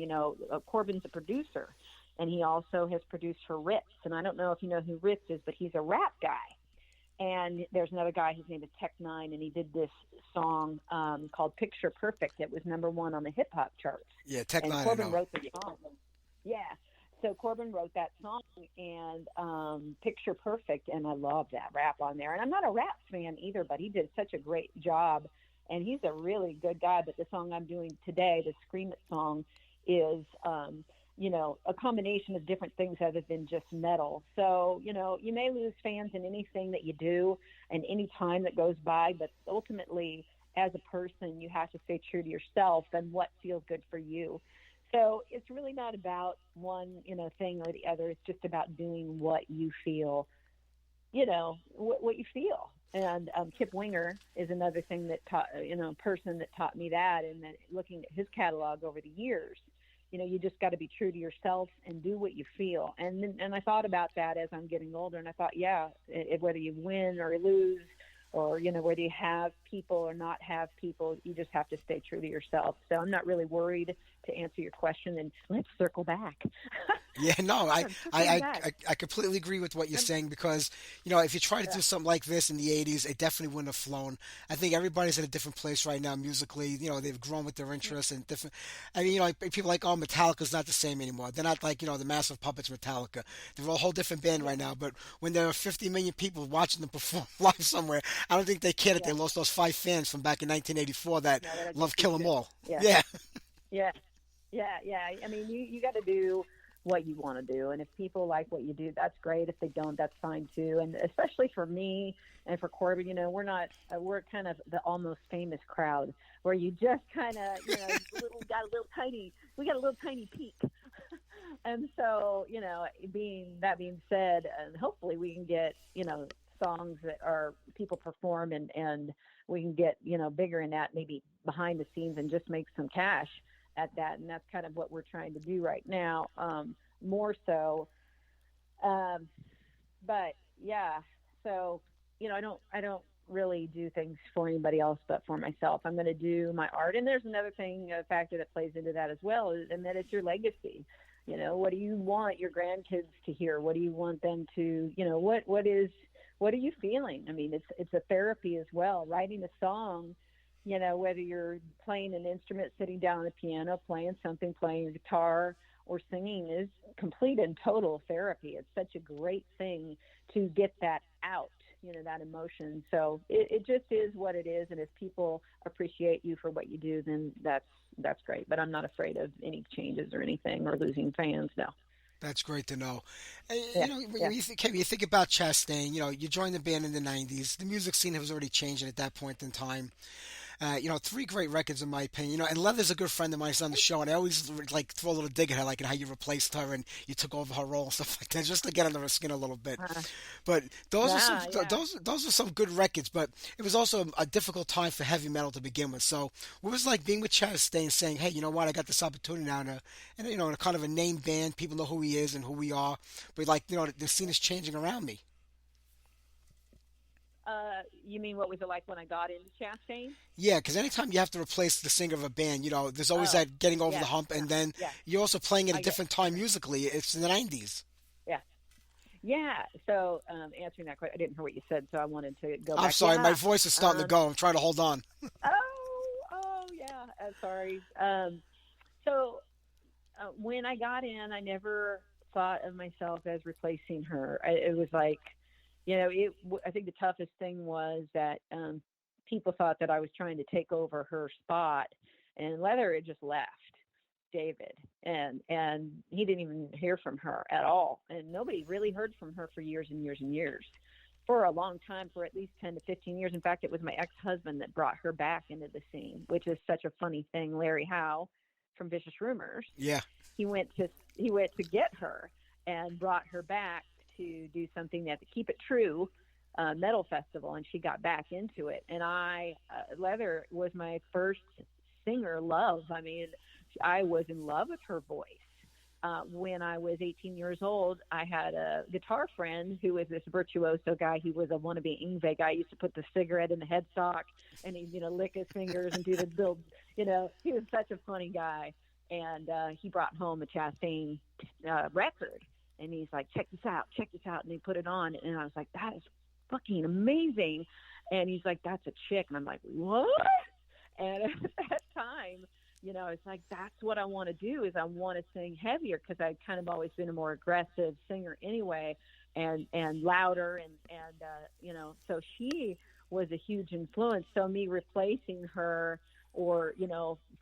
Corbin's a producer, and he also has produced for Ritz. And I don't know if you know who Ritz is, but he's a rap guy. And there's another guy, his name is Tech Nine, and he did this song called Picture Perfect. It was #1 on the hip hop charts. Yeah, Tech Nine. And Corbin wrote the song. Yeah. So Corbin wrote that song, and Picture Perfect, and I love that rap on there. And I'm not a rap fan either, but he did such a great job, and he's a really good guy. But the song I'm doing today, the Scream It song, is a combination of different things other than just metal. So, you may lose fans in anything that you do and any time that goes by, but ultimately, as a person, you have to stay true to yourself and what feels good for you. So it's really not about one, thing or the other. It's just about doing what you feel, what you feel. And Kip Winger is another thing that person that taught me that, and that looking at his catalog over the years, you just got to be true to yourself and do what you feel. And I thought about that as I'm getting older, and I thought, whether you win or lose, or, whether you have people or not have people, you just have to stay true to yourself. So I'm not really worried to answer your question, and let's circle back. Yeah, no, Circling back. I completely agree with what you're saying because, if you try to do something like this in the 80s, it definitely wouldn't have flown. I think everybody's at a different place right now musically. They've grown with their interests and different. I mean, like people like, oh, Metallica's not the same anymore. They're not like, the Massive Puppets Metallica. They're a whole different band right now. But when there are 50 million people watching them perform live somewhere, I don't think they care that they lost those 5 fans from back in 1984 that No, they don't love give Kill two 'Em shits. All. Yeah. Yeah. Yeah, yeah. I mean, you got to do what you want to do, and if people like what you do, that's great. If they don't, that's fine too. And especially for me and for Corbin, we're kind of the almost famous crowd where you just kind of, we got a little tiny peak. And so, being said, and hopefully we can get, songs that are people perform and we can get, bigger in that, maybe behind the scenes and just make some cash at that. And that's kind of what we're trying to do right now. More so. But yeah, so, I don't really do things for anybody else but for myself. I'm going to do my art. And there's another thing, a factor that plays into that as well, and that it's your legacy. What do you want your grandkids to hear? What do you want them to, what are you feeling? I mean, it's a therapy as well. Writing a song, whether you're playing an instrument, sitting down on a piano, playing something, playing a guitar or singing is complete and total therapy. It's such a great thing to get that out, that emotion. So it just is what it is. And if people appreciate you for what you do, then that's great. But I'm not afraid of any changes or anything or losing fans. No. That's great to know. Yeah, When you think about Chastain, you joined the band in the 90s. The music scene was already changing at that point in time. 3 great records in my opinion. And Leather's a good friend of mine. He's on the show, and I always like throw a little dig at her, like in how you replaced her and you took over her role and stuff like that, just to get under her skin a little bit. But those those are some good records. But it was also a difficult time for heavy metal to begin with. So it was like being with Chastain, saying, "Hey, you know what? I got this opportunity now to, and in a kind of a name band. People know who he is and who we are. But like the scene is changing around me." You mean what was it like when I got into Chastain? Yeah, because anytime you have to replace the singer of a band, there's always that getting over the hump, and then you're also playing at a different time musically. It's in the 90s. Yeah. So answering that question, I didn't hear what you said, so I wanted to go back. I'm sorry, my voice is starting to go. I'm trying to hold on. Yeah. Sorry. So when I got in, I never thought of myself as replacing her. It was like, I think the toughest thing was that people thought that I was trying to take over her spot, and Leather had just left David, and he didn't even hear from her at all, and nobody really heard from her for years and years and years, for a long time, for at least 10 to 15 years. In fact, it was my ex-husband that brought her back into the scene, which is such a funny thing. Larry Howe from Vicious Rumors, he went to get her and brought her back to do something at the Keep It True metal festival, and she got back into it. And Leather was my first singer love. I mean, I was in love with her voice. When I was 18 years old, I had a guitar friend who was this virtuoso guy. He was a wannabe Yngwie guy. He used to put the cigarette in the headstock and he'd, lick his fingers and do the build, he was such a funny guy. And he brought home a Chastain record. And he's like, check this out. And he put it on. And I was like, that is fucking amazing. And he's like, that's a chick. And I'm like, what? And at that time, it's like, that's what I want to do, is I want to sing heavier, because I've kind of always been a more aggressive singer anyway, and louder. And so she was a huge influence. So me replacing her or,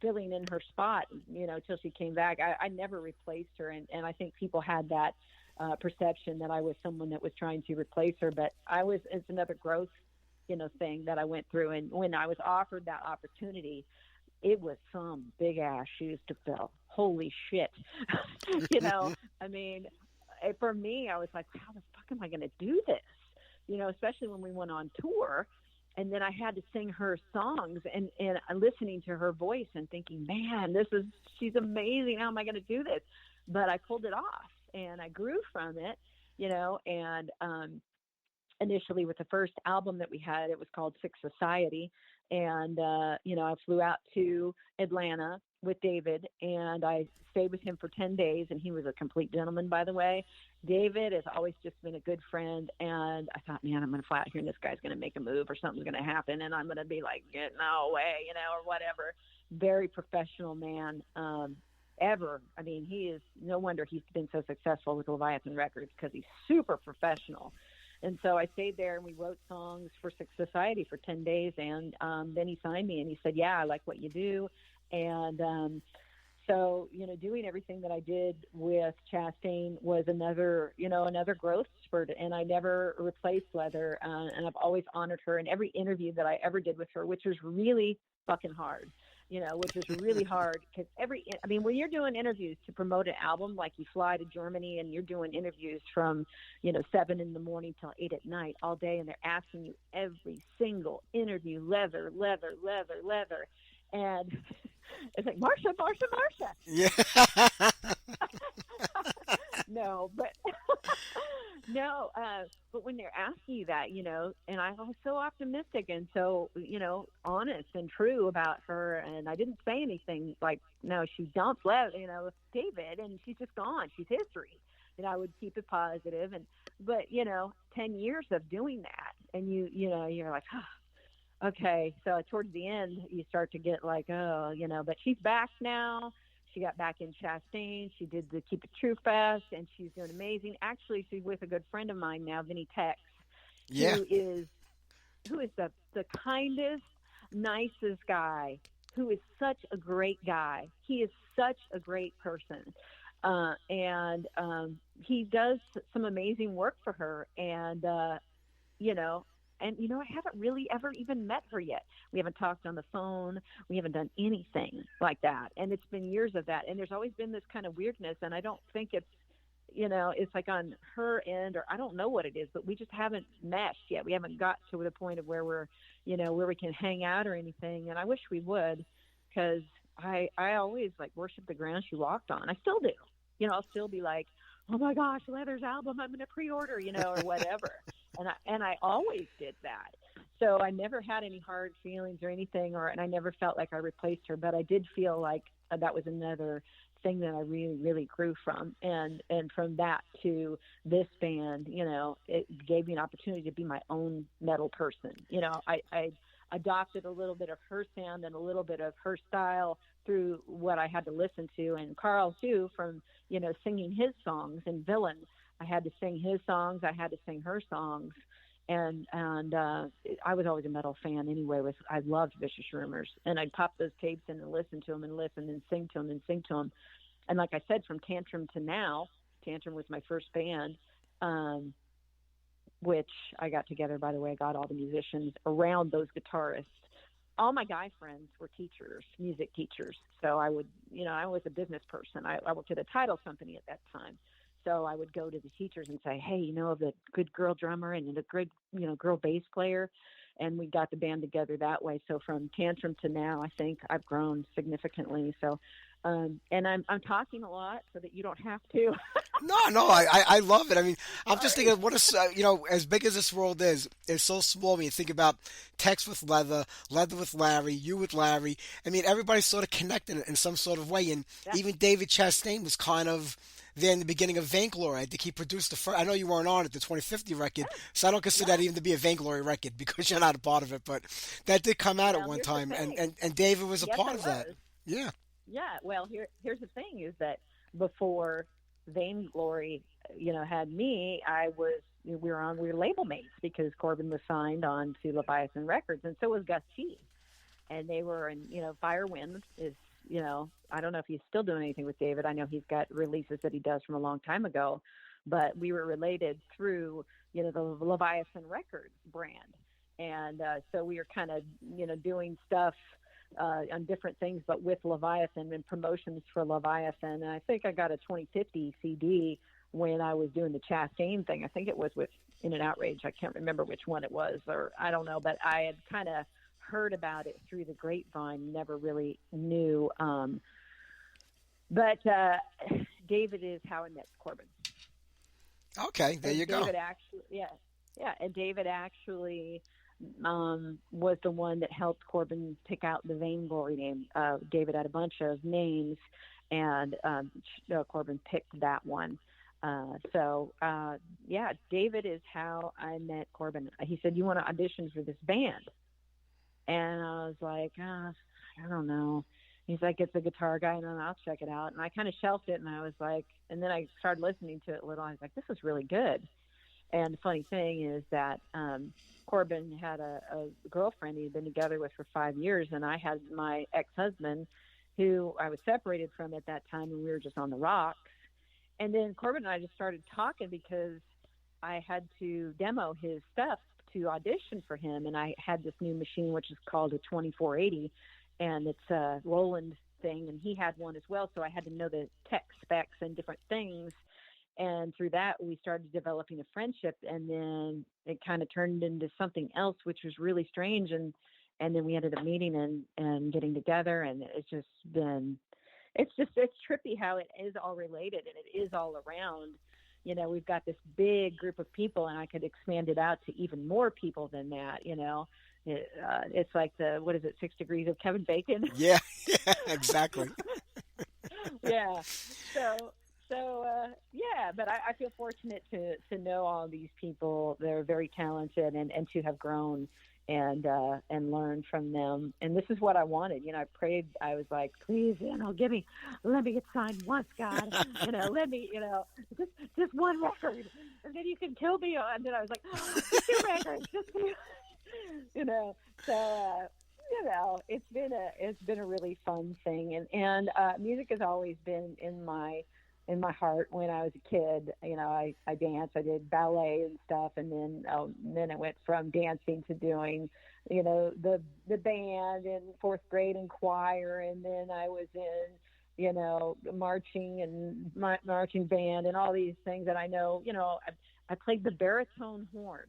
filling in her spot, till she came back, I never replaced her. And I think people had that perception that I was someone that was trying to replace her, but it's another growth, thing that I went through. And when I was offered that opportunity, it was some big ass shoes to fill. Holy shit. I mean, for me, I was like, how the fuck am I going to do this? Especially when we went on tour. And then I had to sing her songs and listening to her voice and thinking, man, she's amazing. How am I going to do this? But I pulled it off and I grew from it, and initially with the first album that we had, it was called Sick Society. And, I flew out to Atlanta with David, and I stayed with him for 10 days, and he was a complete gentleman, by the way. David has always just been a good friend, and I thought, man, I'm going to fly out here, and this guy's going to make a move, or something's going to happen, and I'm going to be like, get no way, or whatever. Very professional man, ever. I mean, he is, no wonder he's been so successful with Leviathan Records, because he's super professional. And so I stayed there, and we wrote songs for Society for 10 days. And then he signed me, and he said, yeah, I like what you do. And so, doing everything that I did with Chastain was another growth spurt. And I never replaced Leather. And I've always honored her in every interview that I ever did with her, which was really fucking hard. Which is really hard because when you're doing interviews to promote an album, like you fly to Germany and you're doing interviews from, 7 in the morning till 8 at night all day, and they're asking you every single interview, Leather. And it's like, Marsha. Yeah. No, but but when they're asking you that, and I was so optimistic and so, honest and true about her. And I didn't say anything like, no, she dumped David, and she's just gone. She's history. And I would keep it positive. But 10 years of doing that, and you're like, oh, okay. So towards the end, you start to get like, oh, but she's back now. She got back in Chastain. She did the Keep It True Fest, and she's doing amazing. Actually, she's with a good friend of mine now, Vinny Tex, who is the kindest, nicest guy, who is such a great guy. He is such a great person. And he does some amazing work for her. And, I haven't really ever even met her yet. We haven't talked on the phone. We haven't done anything like that. And it's been years of that. And there's always been this kind of weirdness. And I don't think it's, it's like on her end, or I don't know what it is, but we just haven't meshed yet. We haven't got to the point of where we're, where we can hang out or anything. And I wish we would, because I always worship the ground she walked on. I still do. I'll still be like, oh my gosh, Leather's album, I'm going to pre-order, or whatever. And I always did that. So I never had any hard feelings or anything, and I never felt like I replaced her, but I did feel like that was another thing that I really, really grew from. And from that to this band, it gave me an opportunity to be my own metal person. I adopted a little bit of her sound and a little bit of her style through what I had to listen to. And Carl too, from, singing his songs in Villain, I had to sing his songs. I had to sing her songs. And I was always a metal fan anyway. I loved Vicious Rumors, and I'd pop those tapes in and listen to them and listen and sing to them. And like I said, from Tantrum to now, Tantrum was my first band, which I got together, by the way. I got all the musicians around those guitarists. All my guy friends were teachers, music teachers. So I would, I was a business person. I worked at a title company at that time. So I would go to the teachers and say, hey, of the good girl drummer and the good, girl bass player. And we got the band together that way. So from Tantrum to now, I think I've grown significantly. So, and I'm talking a lot so that you don't have to. No, I love it. I mean, I'm just thinking, what is, as big as this world is, it's so small when you think about Tex with Leather with Larry, you with Larry. I mean, everybody's sort of connected in some sort of way. And even David Chastain was kind of there in the beginning of Vainglory. I think he produced the first, I know you weren't on it, the 2050 record, so I don't consider that even to be a Vainglory record because you're not a part of it, but that did come out at one time, and David was a part of that. Yeah. Yeah, well, here's the thing is that before Vainglory, had me, we were label mates because Corbin was signed on to Leviathan Records, and so was Gus G. And they were in, Firewind is, I don't know if he's still doing anything with David. I know he's got releases that he does from a long time ago, but we were related through, the Leviathan Records brand. And so we were kind of, doing stuff on different things, but with Leviathan and promotions for Leviathan. And I think I got a 2050 CD when I was doing the Chastain thing. I think it was with In an Outrage. I can't remember which one it was, or I don't know, but I had kind of heard about it through the grapevine, never really knew. But David is how I met Corbin. Okay, there you go. David actually, and David actually was the one that helped Corbin pick out the Vainglory name. David had a bunch of names, and Corbin picked that one. David is how I met Corbin. He said, "You want to audition for this band?" And I was like, I don't know. He's like, "It's a guitar guy," and I'll check it out. And I kind of shelved it, and I was like, and then I started listening to it a little. I was like, this is really good. And the funny thing is that Corbin had a girlfriend he'd been together with for 5 years, and I had my ex-husband, who I was separated from at that time, and we were just on the rocks. And then Corbin and I just started talking because I had to demo his stuff to audition for him, and I had this new machine, which is called a 2480, and it's a Roland thing, and he had one as well, so I had to know the tech specs and different things. And through that, we started developing a friendship, and then it kind of turned into something else, which was really strange. And then we ended up meeting and getting together, and it's trippy how it is all related and it is all around. You know, we've got this big group of people, and I could expand it out to even more people than that. You know, it's like 6 Degrees of Kevin Bacon? Yeah, exactly. Yeah. But I feel fortunate to know all these people. They're very talented, and to have grown and learn from them. And this is what I wanted. You know, I prayed. I was like, please, let me get signed once, God. Let me, just one record, and then you can kill me. And then I was like, just 2 records, just 2. It's been a really fun thing, and music has always been in my heart. When I was a kid, I danced, I did ballet and stuff, and then I went from dancing to doing, the band in 4th grade and choir, and then I was in, marching and marching band and all these things. And I played the baritone horn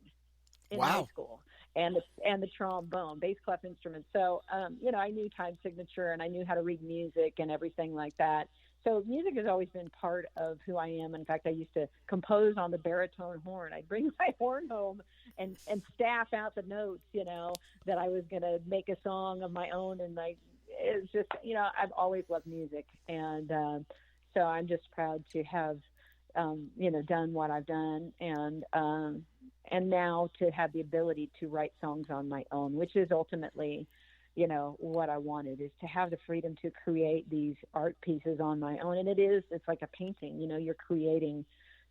in high school, and the trombone, bass clef instrument. So, I knew time signature, and I knew how to read music and everything like that. So music has always been part of who I am. In fact, I used to compose on the baritone horn. I'd bring my horn home and staff out the notes, that I was going to make a song of my own. And it's just, I've always loved music. And so I'm just proud to have, done what I've done. And now to have the ability to write songs on my own, which is ultimately, what I wanted, is to have the freedom to create these art pieces on my own. And it's like a painting, you're creating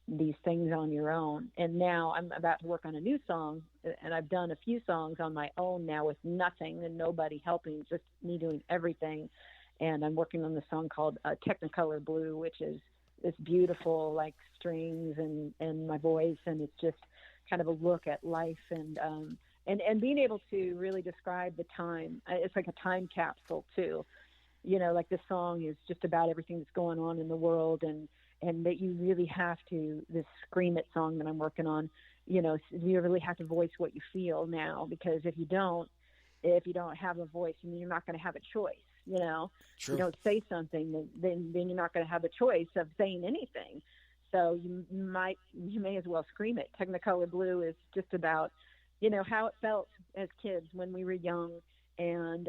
these things on your own. And now I'm about to work on a new song, and I've done a few songs on my own now with nothing and nobody helping, just me doing everything. And I'm working on the song called Technicolor Blue, which is this beautiful, like, strings and my voice. And it's just kind of a look at life and being able to really describe the time. It's like a time capsule too. Like this song is just about everything that's going on in the world, and that you really have to, this Scream It song that I'm working on, you really have to voice what you feel now, because if you don't have a voice, you're not going to have a choice. True. If you don't say something, then you're not going to have a choice of saying anything. So you may as well scream it. Technicolor Blue is just about, how it felt as kids when we were young, and,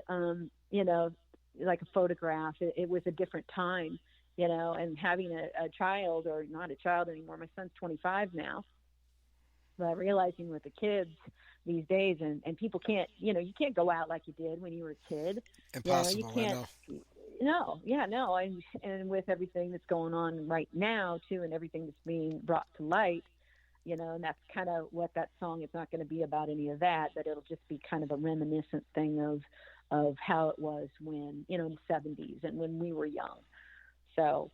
like a photograph, it was a different time, and having a child, or not a child anymore. My son's 25 now, but realizing with the kids these days, and people can't, you can't go out like you did when you were a kid. Impossible. You can't. No. And with everything that's going on right now too, and everything that's being brought to light, and that's kind of what that song is not going to be about, any of that, but it'll just be kind of a reminiscent thing of how it was when, in the 70s and when we were young. So,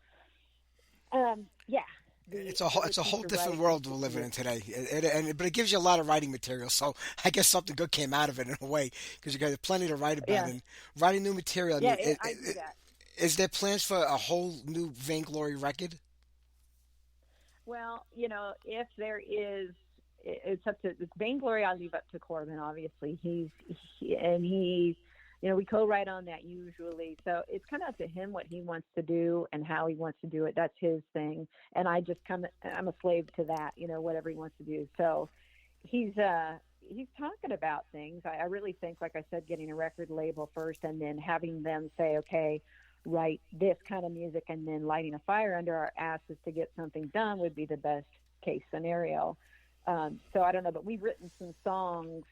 It's a whole different world we're living in today, but it gives you a lot of writing material. So I guess something good came out of it in a way, because you got plenty to write about and writing new material. I do that. Is there plans for a whole new Vainglory record? Well, if there is, it's up to Vainglory. I'll leave up to Corbin. Obviously, he we co-write on that usually. So it's kind of up to him what he wants to do and how he wants to do it. That's his thing, and I'm a slave to that. Whatever he wants to do. So he's he's talking about things. I really think, like I said, getting a record label first and then having them say, okay, write this kind of music, and then lighting a fire under our asses to get something done would be the best case scenario. So I don't know, but we've written some songs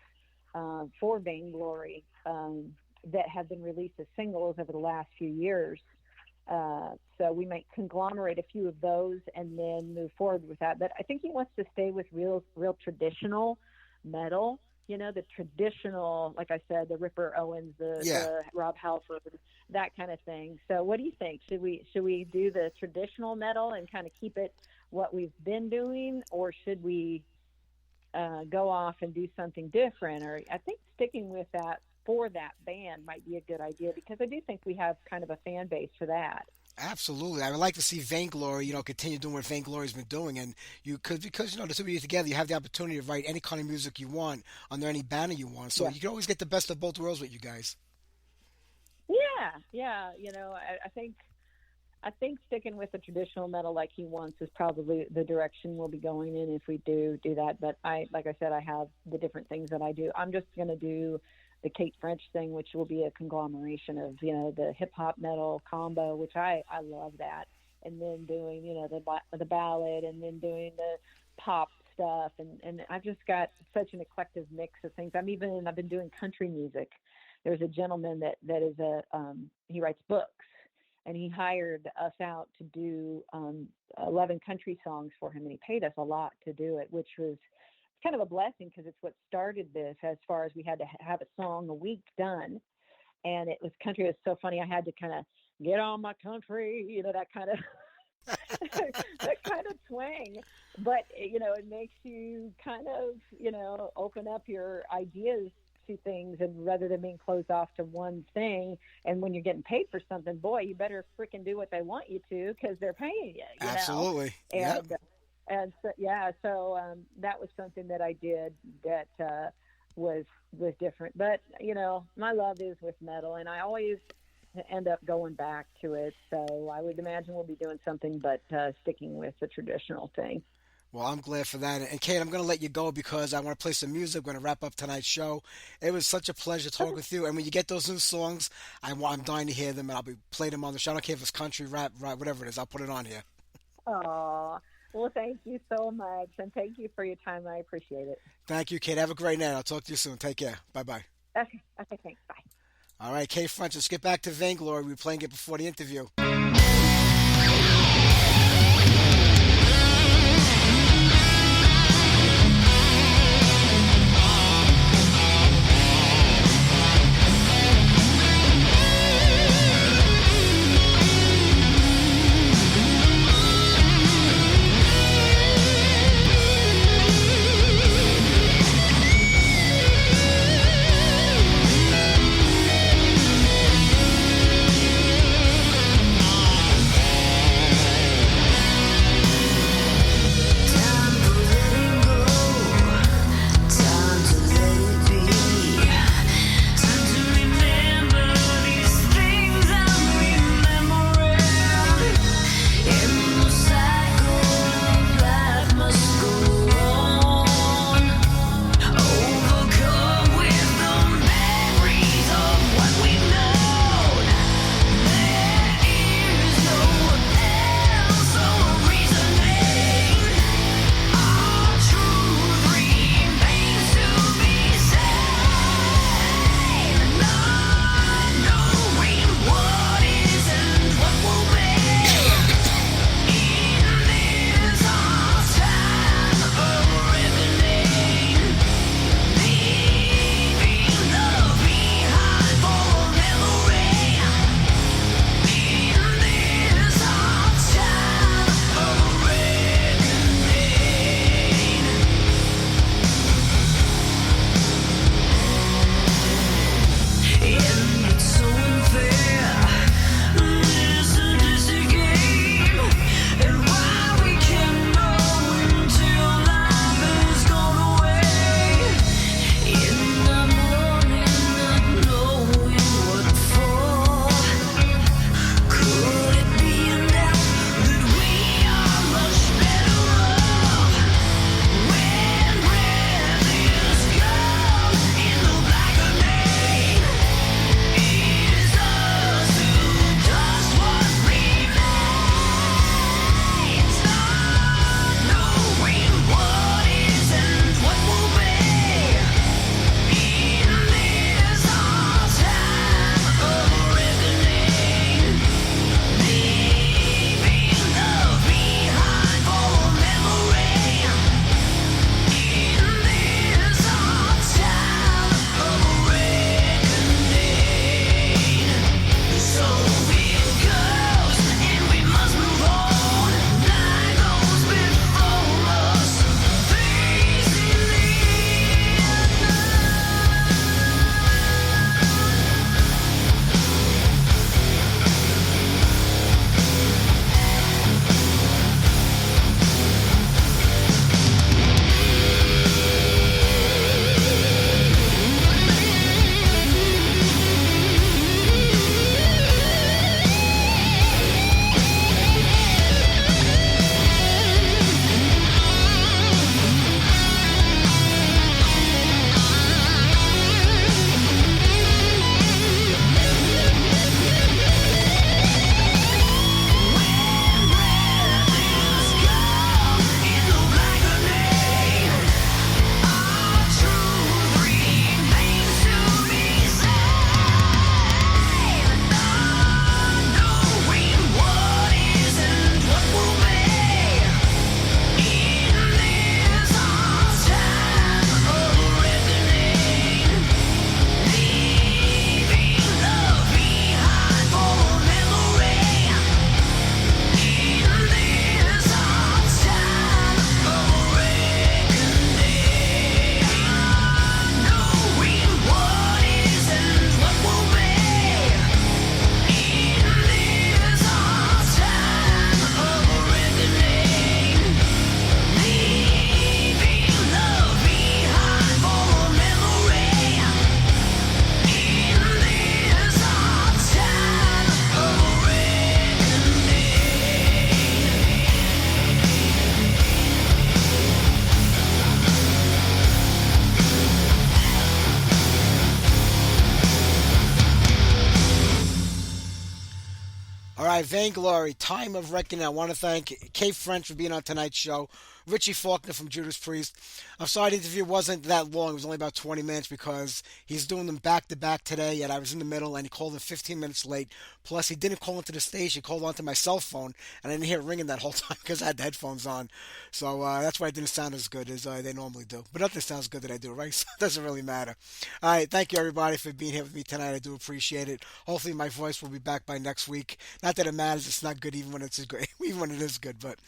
for Vainglory that have been released as singles over the last few years. So we might conglomerate a few of those and then move forward with that. But I think he wants to stay with real traditional metal, the traditional, like I said, the Ripper Owens, the Rob Halford, that kind of thing. So what do you think? Should we do the traditional metal and kind of keep it what we've been doing, or should we go off and do something different? Or I think sticking with that for that band might be a good idea, because I do think we have kind of a fan base for that. Absolutely. I would like to see Vainglory, continue doing what Vainglory's been doing. And you could, because, the two of you together, you have the opportunity to write any kind of music you want under any banner you want. So you can always get the best of both worlds with you guys. Yeah. I think sticking with the traditional metal like he wants is probably the direction we'll be going in if we do that. But like I said, I have the different things that I do. I'm just going to do the Kate French thing, which will be a conglomeration of, the hip hop metal combo, which I love that. And then doing, the ballad, and then doing the pop stuff. And I've just got such an eclectic mix of things. I've been doing country music. There's a gentleman that is he writes books, and he hired us out to do 11 country songs for him, and he paid us a lot to do it, which was kind of a blessing, because it's what started this, as far as we had to have a song a week done. And it was country. It was so funny. I had to kind of get on my country, that kind of that kind of twang. But it makes you kind of open up your ideas to things, and rather than being closed off to one thing. And when you're getting paid for something, boy, you better freaking do what they want you to, because they're paying you. Absolutely. And so that was something that I did that was different. But my love is with metal, and I always end up going back to it. So I would imagine we'll be doing something, but sticking with the traditional thing. Well, I'm glad for that. And Kate, I'm going to let you go because I want to play some music. We're going to wrap up tonight's show. It was such a pleasure talking with you. And when you get those new songs, I'm dying to hear them, and I'll play them on the show. I don't care if it's country, rap, whatever it is. I'll put it on here. Aw. Well, thank you so much, and thank you for your time. I appreciate it. Thank you, Kate. Have a great night. I'll talk to you soon. Take care. Bye-bye. Okay, thanks. Bye. All right, Kate French, let's get back to Vainglory. We were playing it before the interview. Vainglory, Time of Reckoning. I want to thank Kate French for being on tonight's show. Richie Faulkner from Judas Priest. I'm sorry the interview wasn't that long. It was only about 20 minutes because he's doing them back-to-back today, and I was in the middle, and he called in 15 minutes late. Plus, he didn't call into the station. He called onto my cell phone, and I didn't hear it ringing that whole time because I had the headphones on. So that's why it didn't sound as good as they normally do. But nothing sounds good that I do, right? So it doesn't really matter. All right, thank you, everybody, for being here with me tonight. I do appreciate it. Hopefully, my voice will be back by next week. Not that it matters. It's not good even when it's good, even when it is good. But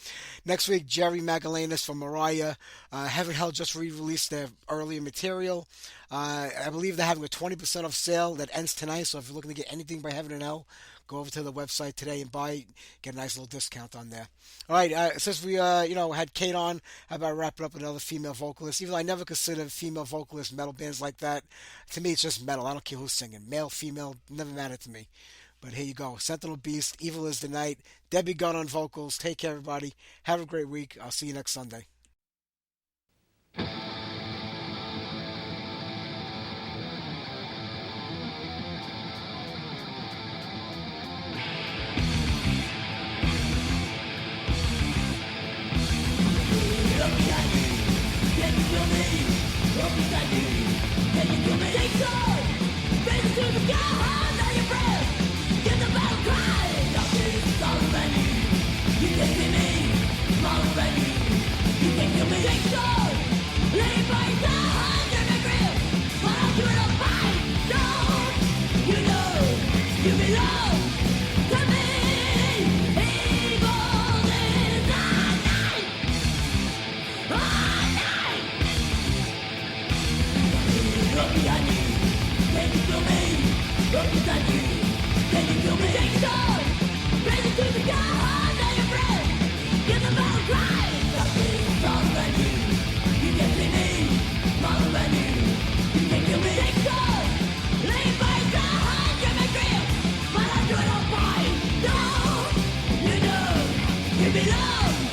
next week, Jerry Magallanes from Mariah. Heaven Hell just re-released their earlier material. I believe they're having a 20% off sale that ends tonight. So if you're looking to get anything by Heaven and Hell, go over to the website today and buy it. Get a nice little discount on there. All right, since we had Kate on, how about wrap it up with another female vocalist? Even though I never consider female vocalists metal bands like that. To me, it's just metal. I don't care who's singing. Male, female, never mattered to me. But here you go. Sentinel Beast, Evil is the Night, Debbie Gunn on vocals. Take care, everybody. Have a great week. I'll see you next Sunday. You belong.